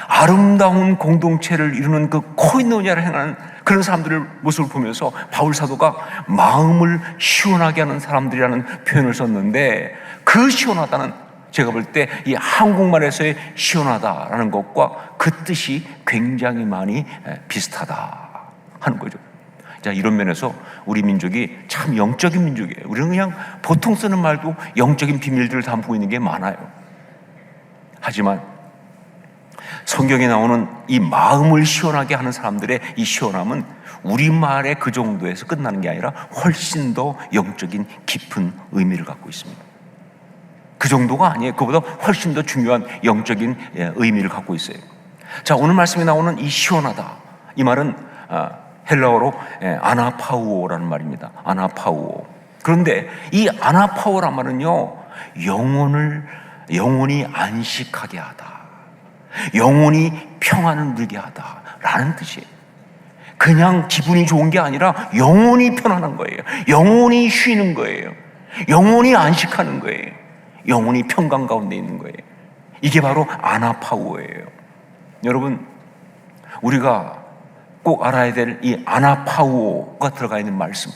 아름다운 공동체를 이루는 그 코이노니아를 행하는 그런 사람들의 모습을 보면서 바울 사도가 마음을 시원하게 하는 사람들이라는 표현을 썼는데, 그 시원하다는 제가 볼 때 이 한국말에서의 시원하다라는 것과 그 뜻이 굉장히 많이 비슷하다 하는 거죠. 자, 이런 면에서 우리 민족이 참 영적인 민족이에요. 우리는 그냥 보통 쓰는 말도 영적인 비밀들을 담고 있는 게 많아요. 하지만 성경에 나오는 이 마음을 시원하게 하는 사람들의 이 시원함은 우리말의 그 정도에서 끝나는 게 아니라 훨씬 더 영적인 깊은 의미를 갖고 있습니다. 그 정도가 아니에요. 그보다 훨씬 더 중요한 영적인 의미를 갖고 있어요. 자, 오늘 말씀에 나오는 이 시원하다, 이 말은 헬라어로 아나파우오라는 말입니다. 아나파우오. 그런데 이 아나파우오란 말은요, 영혼이 안식하게 하다, 영혼이 평안을 누리게 하다라는 뜻이에요. 그냥 기분이 좋은 게 아니라 영혼이 편안한 거예요. 영혼이 쉬는 거예요. 영혼이 안식하는 거예요. 영혼이 평강 가운데 있는 거예요. 이게 바로 아나파우오예요. 여러분, 우리가 꼭 알아야 될 이 아나파우오가 들어가 있는 말씀,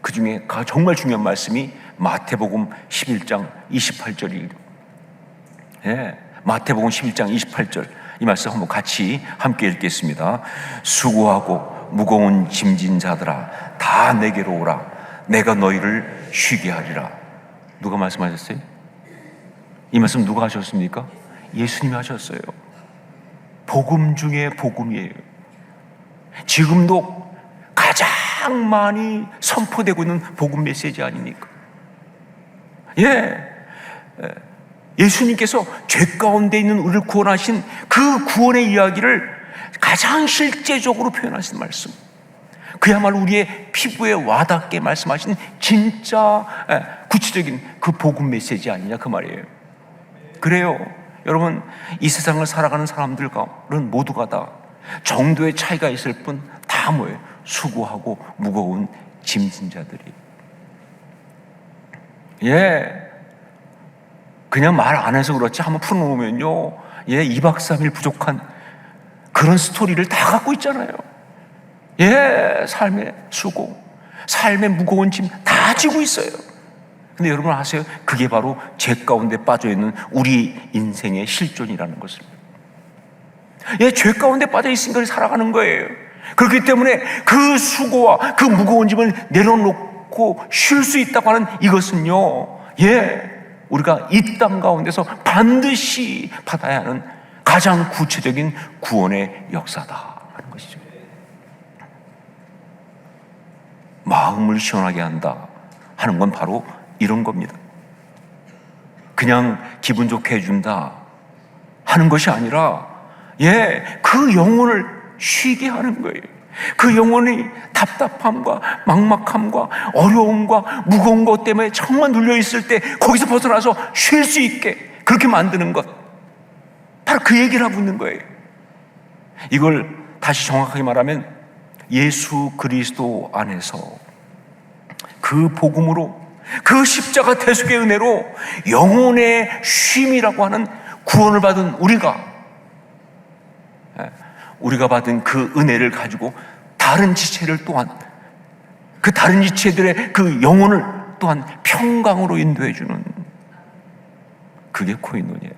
그 중에 정말 중요한 말씀이 마태복음 11장 28절이에요. 마태복음 11장 28절, 이 말씀 한번 같이 함께 읽겠습니다. 수고하고 무거운 짐진 자들아, 다 내게로 오라. 내가 너희를 쉬게 하리라. 누가 말씀하셨어요? 이 말씀 누가 하셨습니까? 예수님이 하셨어요. 복음 중에 복음이에요. 지금도 가장 많이 선포되고 있는 복음 메시지 아닙니까? 예수님께서 죄 가운데 있는 우리를 구원하신 그 구원의 이야기를 가장 실제적으로 표현하신 말씀, 그야말로 우리의 피부에 와닿게 말씀하신 진짜 구체적인 그 복음 메시지 아니냐 그 말이에요. 그래요, 여러분, 이 세상을 살아가는 사람들은 모두가 다 정도의 차이가 있을 뿐 다 뭐예요? 수고하고 무거운 짐진 자들이. 그냥 말 안 해서 그렇지 한번 풀어놓으면요, 2박 3일 부족한 그런 스토리를 다 갖고 있잖아요. 삶의 수고, 삶의 무거운 짐 다 지고 있어요. 근데 여러분 아세요? 그게 바로 죄 가운데 빠져있는 우리 인생의 실존이라는 것을. 죄 가운데 빠져있으니까 살아가는 거예요. 그렇기 때문에 그 수고와 그 무거운 짐을 내려놓고 쉴 수 있다고 하는 이것은요, 우리가 이 땅 가운데서 반드시 받아야 하는 가장 구체적인 구원의 역사다 하는 것이죠. 마음을 시원하게 한다 하는 건 바로 이런 겁니다. 그냥 기분 좋게 해준다 하는 것이 아니라 그 영혼을 쉬게 하는 거예요. 그 영혼이 답답함과 막막함과 어려움과 무거운 것 때문에 정말 눌려있을 때 거기서 벗어나서 쉴 수 있게 그렇게 만드는 것, 바로 그 얘기를 하고 있는 거예요. 이걸 다시 정확하게 말하면 예수 그리스도 안에서 그 복음으로, 그 십자가 대속의 은혜로 영혼의 쉼이라고 하는 구원을 받은 우리가 받은 그 은혜를 가지고 다른 지체를 또한, 그 다른 지체들의 그 영혼을 또한 평강으로 인도해주는, 그게 코인노니에요.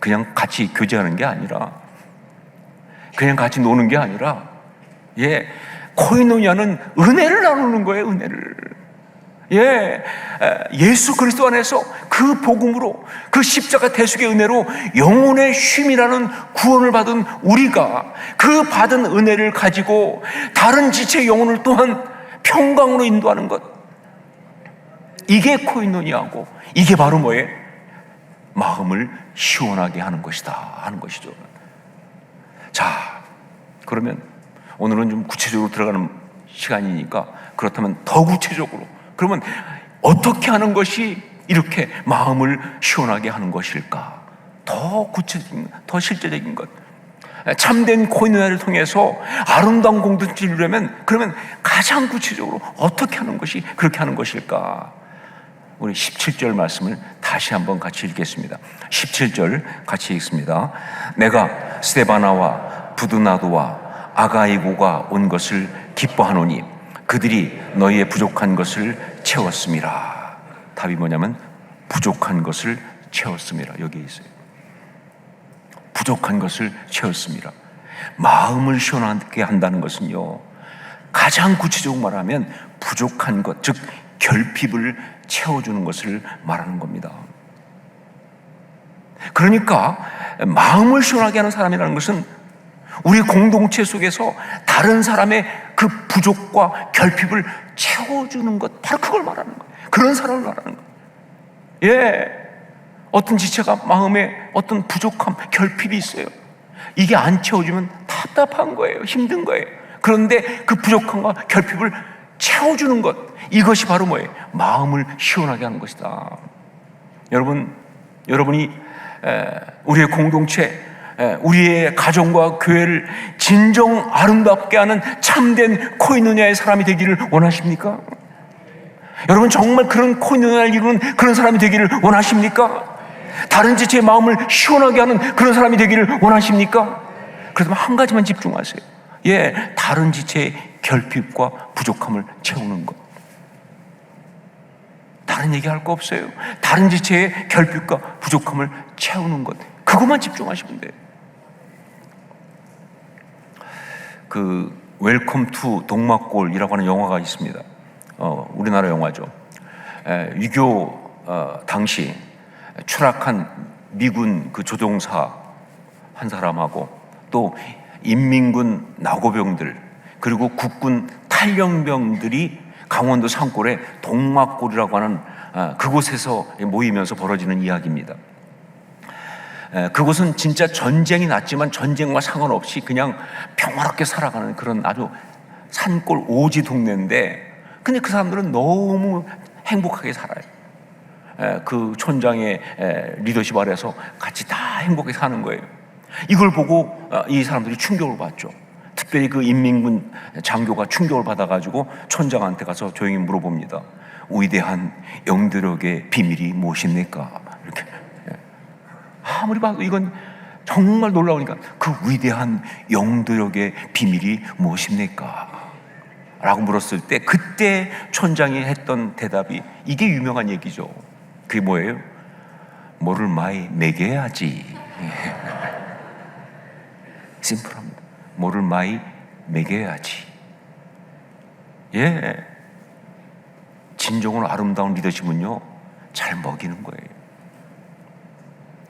그냥 같이 교제하는 게 아니라, 그냥 같이 노는 게 아니라, 코인노니아는 은혜를 나누는 거예요. 은혜를. 예수 그리스도 안에서 그 복음으로, 그 십자가 대속의 은혜로 영혼의 쉼이라는 구원을 받은 우리가 그 받은 은혜를 가지고 다른 지체의 영혼을 또한 평강으로 인도하는 것, 이게 코인노니아고, 이게 바로 뭐예요? 마음을 시원하게 하는 것이다 하는 것이죠. 자, 그러면 오늘은 좀 구체적으로 들어가는 시간이니까, 그렇다면 더 구체적으로, 그러면 어떻게 하는 것이 이렇게 마음을 시원하게 하는 것일까? 더 구체적인, 더 실제적인 것, 참된 코인노니아를 통해서 아름다운 공동체를 이루려면, 그러면 가장 구체적으로 어떻게 하는 것이 그렇게 하는 것일까? 우리 17절 말씀을 다시 한번 같이 읽겠습니다. 17절 같이 읽습니다. 내가 스데바나와 부드나도와 아가이고가 온 것을 기뻐하노니 그들이 너희의 부족한 것을 채웠음이라. 답이 뭐냐면 부족한 것을 채웠음이라. 여기에 있어요. 부족한 것을 채웠음이라. 마음을 시원하게 한다는 것은요, 가장 구체적으로 말하면 부족한 것, 즉 결핍을 채워주는 것을 말하는 겁니다. 그러니까 마음을 시원하게 하는 사람이라는 것은 우리 공동체 속에서 다른 사람의 그 부족과 결핍을 채워주는 것, 바로 그걸 말하는 거예요. 그런 사람을 말하는 거예요. 어떤 지체가 마음에 어떤 부족함, 결핍이 있어요. 이게 안 채워주면 답답한 거예요. 힘든 거예요. 그런데 그 부족함과 결핍을 채워주는 것, 이것이 바로 뭐예요? 마음을 시원하게 하는 것이다. 여러분이 우리의 공동체, 우리의 가정과 교회를 진정 아름답게 하는 참된 코인노니아의 사람이 되기를 원하십니까? 여러분 정말 그런 코인노니아를 이루는 그런 사람이 되기를 원하십니까? 다른 지체의 마음을 시원하게 하는 그런 사람이 되기를 원하십니까? 그렇다면 한 가지만 집중하세요. 다른 지체의 결핍과 부족함을 채우는 것. 다른 얘기할 거 없어요. 다른 지체의 결핍과 부족함을 채우는 것, 그것만 집중하시면 돼요. 그 웰컴 투 동막골이라고 하는 영화가 있습니다. 우리나라 영화죠. 유교 당시 추락한 미군 그 조종사 한 사람하고 또 인민군 나고병들, 그리고 국군 탈영병들이 강원도 산골에 동막골이라고 하는 그곳에서 모이면서 벌어지는 이야기입니다. 그곳은 진짜 전쟁이 났지만 전쟁과 상관없이 그냥 평화롭게 살아가는 그런 아주 산골 오지 동네인데, 근데 그 사람들은 너무 행복하게 살아요. 그 촌장의 리더십 아래서 같이 다 행복하게 사는 거예요. 이걸 보고 이 사람들이 충격을 받죠. 특별히 그 인민군 장교가 충격을 받아가지고 촌장한테 가서 조용히 물어봅니다. 위대한 영도력의 비밀이 무엇입니까? 이렇게. 아무리 봐도 이건 정말 놀라우니까 그 위대한 영도력의 비밀이 무엇입니까? 라고 물었을 때 그때 촌장이 했던 대답이 이게 유명한 얘기죠. 그게 뭐예요? 뭐를 많이 먹여야지. 심플합니다. 뭐를 많이 먹여야지. 예. 진정으로 아름다운 리더십은요, 잘 먹이는 거예요.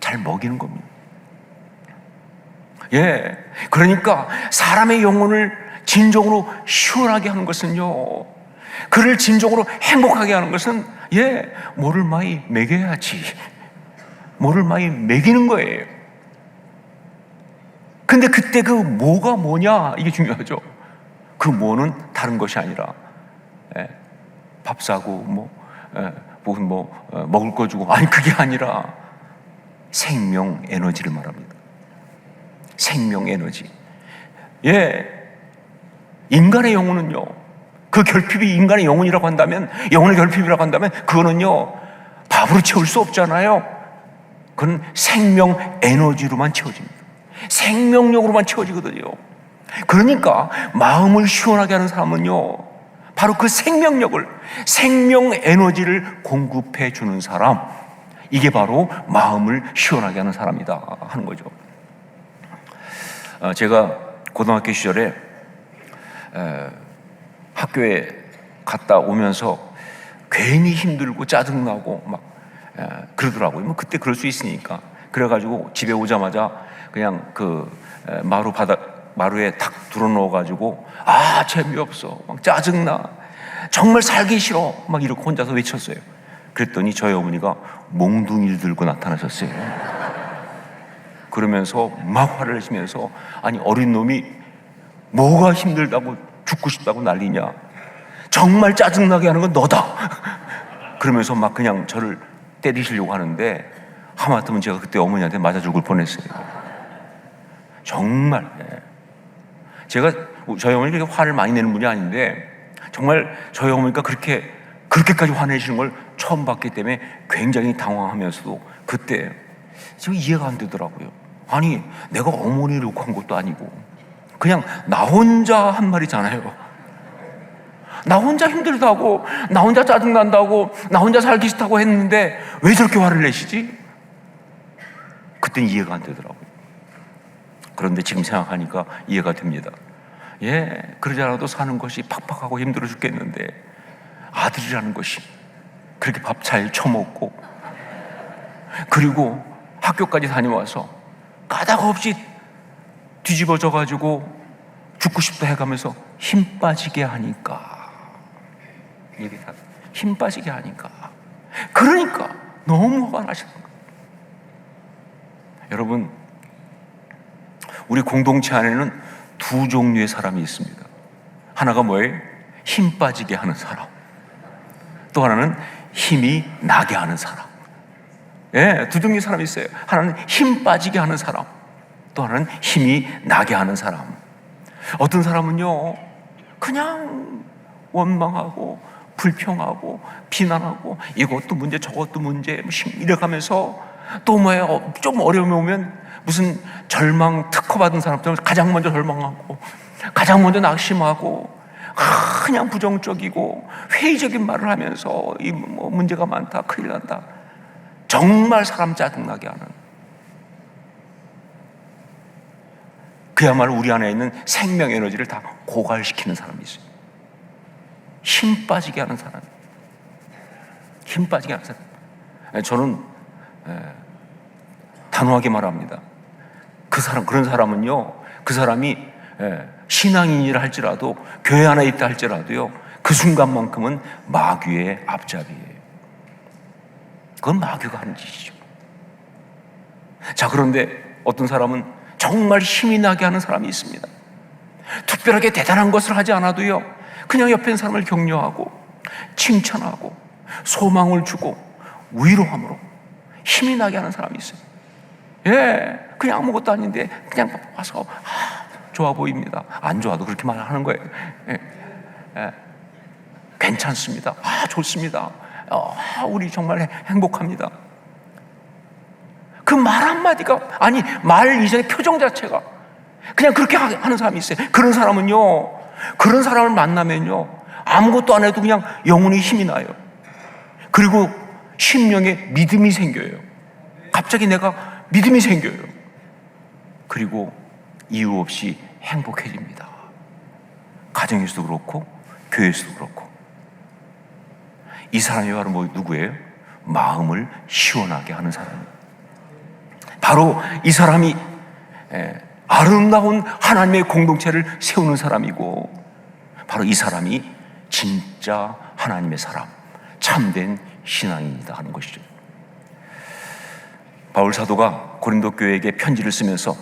잘 먹이는 겁니다. 예. 그러니까 사람의 영혼을 진정으로 시원하게 하는 것은요, 그를 진정으로 행복하게 하는 것은 예, 뭐를 많이 먹여야지. 뭐를 많이 먹이는 거예요. 근데 그때 그 뭐가 뭐냐, 이게 중요하죠. 그 뭐는 다른 것이 아니라 예, 밥 사고 먹을 거 주고, 아니 그게 아니라 생명 에너지를 말합니다. 생명 에너지. 예, 인간의 영혼은요, 그 결핍이 인간의 영혼이라고 한다면, 영혼의 결핍이라고 한다면 그거는요 밥으로 채울 수 없잖아요. 그건 생명 에너지로만 채워집니다. 생명력으로만 채워지거든요. 그러니까 마음을 시원하게 하는 사람은요, 바로 그 생명력을, 생명 에너지를 공급해 주는 사람, 이게 바로 마음을 시원하게 하는 사람이다 하는 거죠. 제가 고등학교 시절에 학교에 갔다 오면서 괜히 힘들고 짜증나고 막 그러더라고요. 뭐 그때 그럴 수 있으니까. 그래가지고 집에 오자마자 그냥 그 마루에 탁 들어넣어가지고 아 재미없어, 막 짜증나, 정말 살기 싫어, 막 이렇게 혼자서 외쳤어요. 그랬더니 저희 어머니가 몽둥이를 들고 나타나셨어요. 그러면서 막 화를 내시면서 아니 어린 놈이 뭐가 힘들다고 죽고 싶다고 난리냐, 정말 짜증나게 하는 건 너다. 그러면서 막 그냥 저를 때리시려고 하는데 하마터면 제가 그때 어머니한테 맞아 죽을 뻔했어요. 정말. 제가 저희 어머니 그렇게 화를 많이 내는 분이 아닌데 정말 저희 어머니가 그렇게까지 화내시는 걸 처음 봤기 때문에 굉장히 당황하면서도 그때 지금 이해가 안 되더라고요. 아니 내가 어머니를 욕한 것도 아니고 그냥 나 혼자 한 말이잖아요. 나 혼자 힘들다고, 나 혼자 짜증난다고, 나 혼자 살기 싫다고 했는데 왜 저렇게 화를 내시지? 그땐 이해가 안 되더라고요. 그런데 지금 생각하니까 이해가 됩니다. 예, 그러지 않아도 사는 것이 팍팍하고 힘들어 죽겠는데 아들이라는 것이 그렇게 밥 잘 처먹고 그리고 학교까지 다녀와서 까닭 없이 뒤집어져가지고 죽고 싶다 해가면서 힘 빠지게 하니까, 힘 빠지게 하니까, 그러니까 너무 화가 나시는 거예요. 여러분, 우리 공동체 안에는 두 종류의 사람이 있습니다. 하나가 뭐예요? 힘 빠지게 하는 사람. 또 하나는 힘이 나게 하는 사람. 예, 두 종류의 사람이 있어요. 하나는 힘 빠지게 하는 사람, 또 하나는 힘이 나게 하는 사람. 어떤 사람은요 그냥 원망하고 불평하고 비난하고 이것도 문제 저것도 문제 이래가면서 또 뭐예요, 좀 어려움이 오면 무슨 절망 특허 받은 사람처럼 가장 먼저 절망하고 가장 먼저 낙심하고 그냥 부정적이고 회의적인 말을 하면서 이 뭐 문제가 많다, 큰일 난다, 정말 사람 짜증나게 하는, 그야말로 우리 안에 있는 생명 에너지를 다 고갈시키는 사람이 있어요. 힘 빠지게 하는 사람. 힘 빠지게 하는 사람. 저는 단호하게 말합니다. 그런 사람은요, 그 사람이 신앙인이라 할지라도, 교회 안에 있다 할지라도요, 그 순간만큼은 마귀의 앞잡이에요. 그건 마귀가 하는 짓이죠. 자, 그런데 어떤 사람은 정말 힘이 나게 하는 사람이 있습니다. 특별하게 대단한 것을 하지 않아도요, 그냥 옆에 있는 사람을 격려하고 칭찬하고 소망을 주고 위로함으로 힘이 나게 하는 사람이 있어요. 예, 그냥 아무것도 아닌데 그냥 와서 좋아 보입니다. 안 좋아도 그렇게 말하는 거예요. 예, 괜찮습니다. 좋습니다. 우리 정말 행복합니다. 그 말 한마디가, 아니 말 이전의 표정 자체가 그냥 그렇게 하는 사람이 있어요. 그런 사람은요, 그런 사람을 만나면요 아무것도 안 해도 그냥 영혼이 힘이 나요. 그리고 심령에 믿음이 생겨요. 갑자기 내가 믿음이 생겨요. 그리고 이유 없이 행복해집니다. 가정에서도 그렇고 교회에서도 그렇고. 이 사람이 바로 누구예요? 마음을 시원하게 하는 사람이에요. 바로 이 사람이 아름다운 하나님의 공동체를 세우는 사람이고, 바로 이 사람이 진짜 하나님의 사람, 참된 신앙인이다 하는 것이죠. 바울 사도가 고린도 교회에게 편지를 쓰면서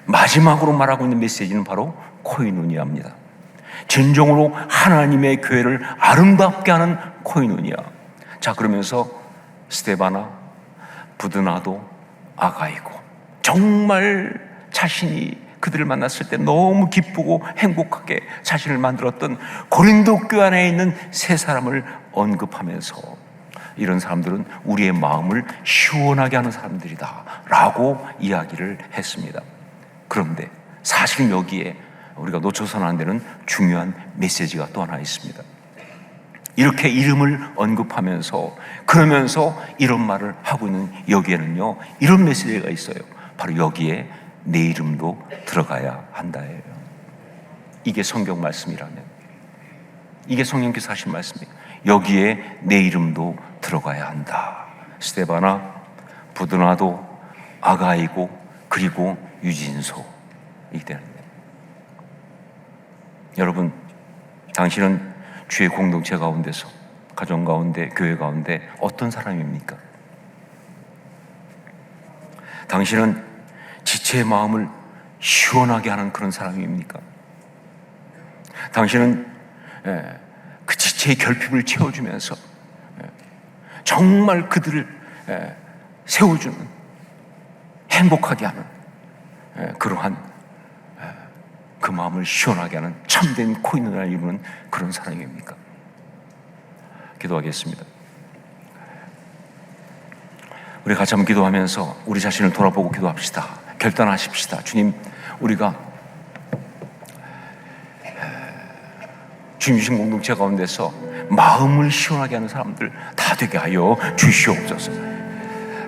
마지막으로 말하고 있는 메시지는 바로 코이노니아입니다. 진정으로 하나님의 교회를 아름답게 하는 코이노니아. 자, 그러면서 스데바나, 부드나도, 아가이고, 정말 자신이 그들을 만났을 때 너무 기쁘고 행복하게 자신을 만들었던 고린도 교회 안에 있는 세 사람을 언급하면서, 이런 사람들은 우리의 마음을 시원하게 하는 사람들이다 라고 이야기를 했습니다. 그런데 사실 여기에 우리가 놓쳐서는 안 되는 중요한 메시지가 또 하나 있습니다. 이렇게 이름을 언급하면서, 그러면서 이런 말을 하고 있는 여기에는요, 이런 메시지가 있어요. 바로 여기에 내 이름도 들어가야 한다예요. 이게 성경 말씀이라면, 이게 성령께서 하신 말씀이에요. 여기에 내 이름도 들어가야 한다. 스데바나, 부드나도, 아가이고, 그리고 유진소. 이게 여러분, 당신은 주의 공동체 가운데서, 가정 가운데, 교회 가운데 어떤 사람입니까? 당신은 지체의 마음을 시원하게 하는 그런 사람입니까? 당신은 그 지체의 결핍을 채워주면서 정말 그들을 세워주는, 행복하게 하는 그러한 그 마음을 시원하게 하는 참된 코이노니아를 이루는 그런 사람입니까? 기도하겠습니다. 우리 같이 한번 기도하면서 우리 자신을 돌아보고 기도합시다. 결단하십시다. 주님, 우리가 주님 주신 공동체 가운데서 마음을 시원하게 하는 사람들 다 되게 하여 주시옵소서.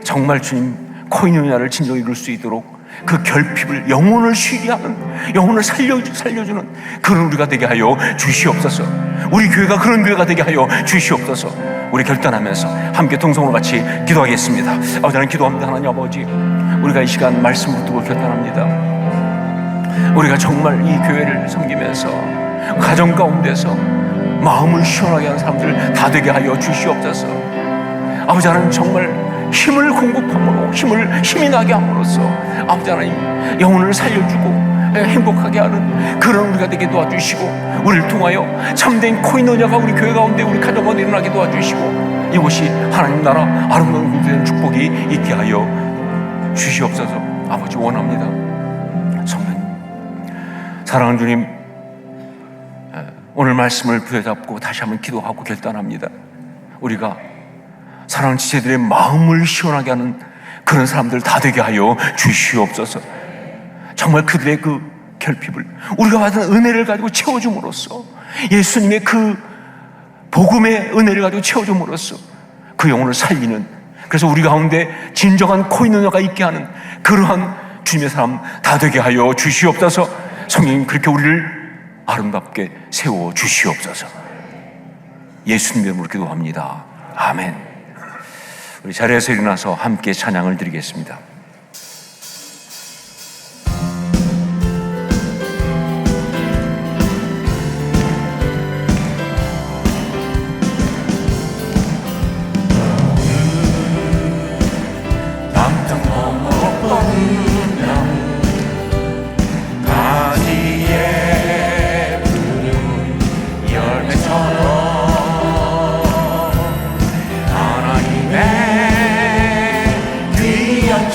정말 주님, 코이노니아를 진정히 이룰 수 있도록 그 결핍을, 영혼을 쉬게 하는, 영혼을 살려주는 그런 우리가 되게 하여 주시옵소서. 우리 교회가 그런 교회가 되게 하여 주시옵소서. 우리 결단하면서 함께 동성으로 같이 기도하겠습니다. 아버지 하나님, 기도합니다. 하나님 아버지, 우리가 이 시간 말씀 붙들고 결단합니다. 우리가 정말 이 교회를 섬기면서 가정 가운데서 마음을 시원하게 하는 사람들 다 되게 하여 주시옵소서. 아버지 하나님, 정말 힘을 공급함으로, 힘이 나게 함으로써 아버지 하나님, 영혼을 살려주고 행복하게 하는 그런 우리가 되게 도와주시고, 우리를 통하여 참된 코이노니아가 우리 교회 가운데, 우리 가정 가운데 일어나게 도와주시고, 이곳이 하나님 나라 아름다운 공동체의 축복이 있게 하여 주시옵소서. 아버지 원합니다. 성령님, 사랑하는 주님, 오늘 말씀을 부여잡고 다시 한번 기도하고 결단합니다. 우리가 사랑하는 지체들의 마음을 시원하게 하는 그런 사람들 다 되게 하여 주시옵소서. 정말 그들의 그 결핍을 우리가 받은 은혜를 가지고 채워줌으로써, 예수님의 그 복음의 은혜를 가지고 채워줌으로써 그 영혼을 살리는, 그래서 우리 가운데 진정한 코이노니아가 있게 하는 그러한 주님의 사람 다 되게 하여 주시옵소서. 성령님, 그렇게 우리를 아름답게 세워 주시옵소서. 예수님의 이름으로 기도합니다. 아멘. 우리 자리에서 일어나서 함께 찬양을 드리겠습니다. 담장 너머로 뻗으면 가지에 푸른 열매처럼 하나님의 귀한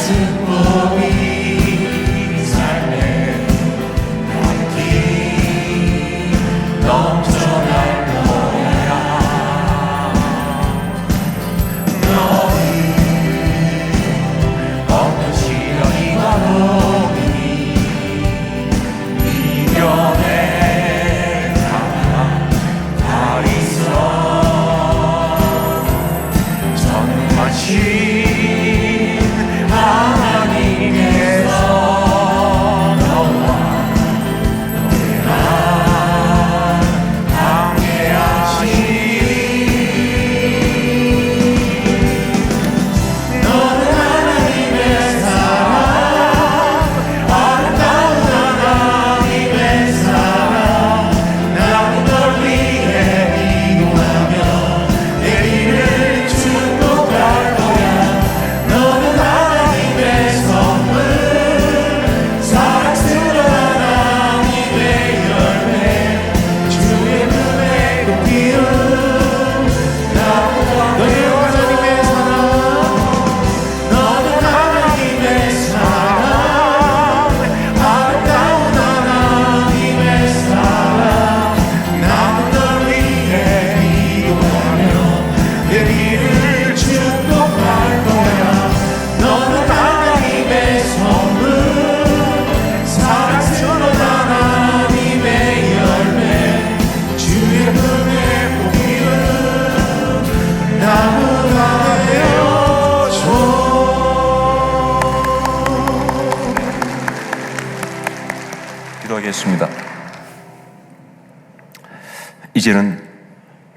이제는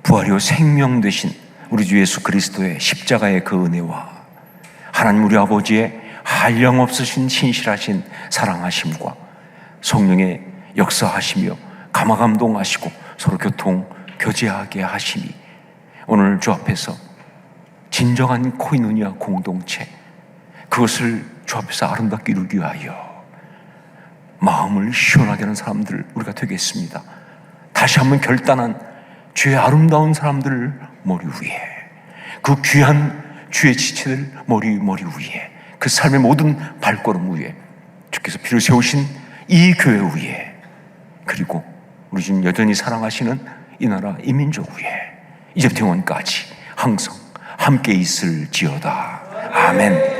부활이요 생명 되신 우리 주 예수 그리스도의 십자가의 그 은혜와 하나님 우리 아버지의 한량없으신 신실하신 사랑하심과 성령의 역사하시며 감화감동하시고 서로 교제하게 하심이 오늘 주 앞에서 진정한 코이노니아 공동체, 그것을 주 앞에서 아름답게 이루기 위하여 마음을 시원하게 하는 사람들 우리가 되겠습니다. 다시 한번 결단한 주의 아름다운 사람들 머리 위에, 그 귀한 주의 지체들 머리 위에, 그 삶의 모든 발걸음 위에 주께서 피를 세우신 이 교회 위에, 그리고 우리 주님 여전히 사랑하시는 이 나라 이 민족 위에 이제부터 영원까지 항상 함께 있을지어다. 아멘.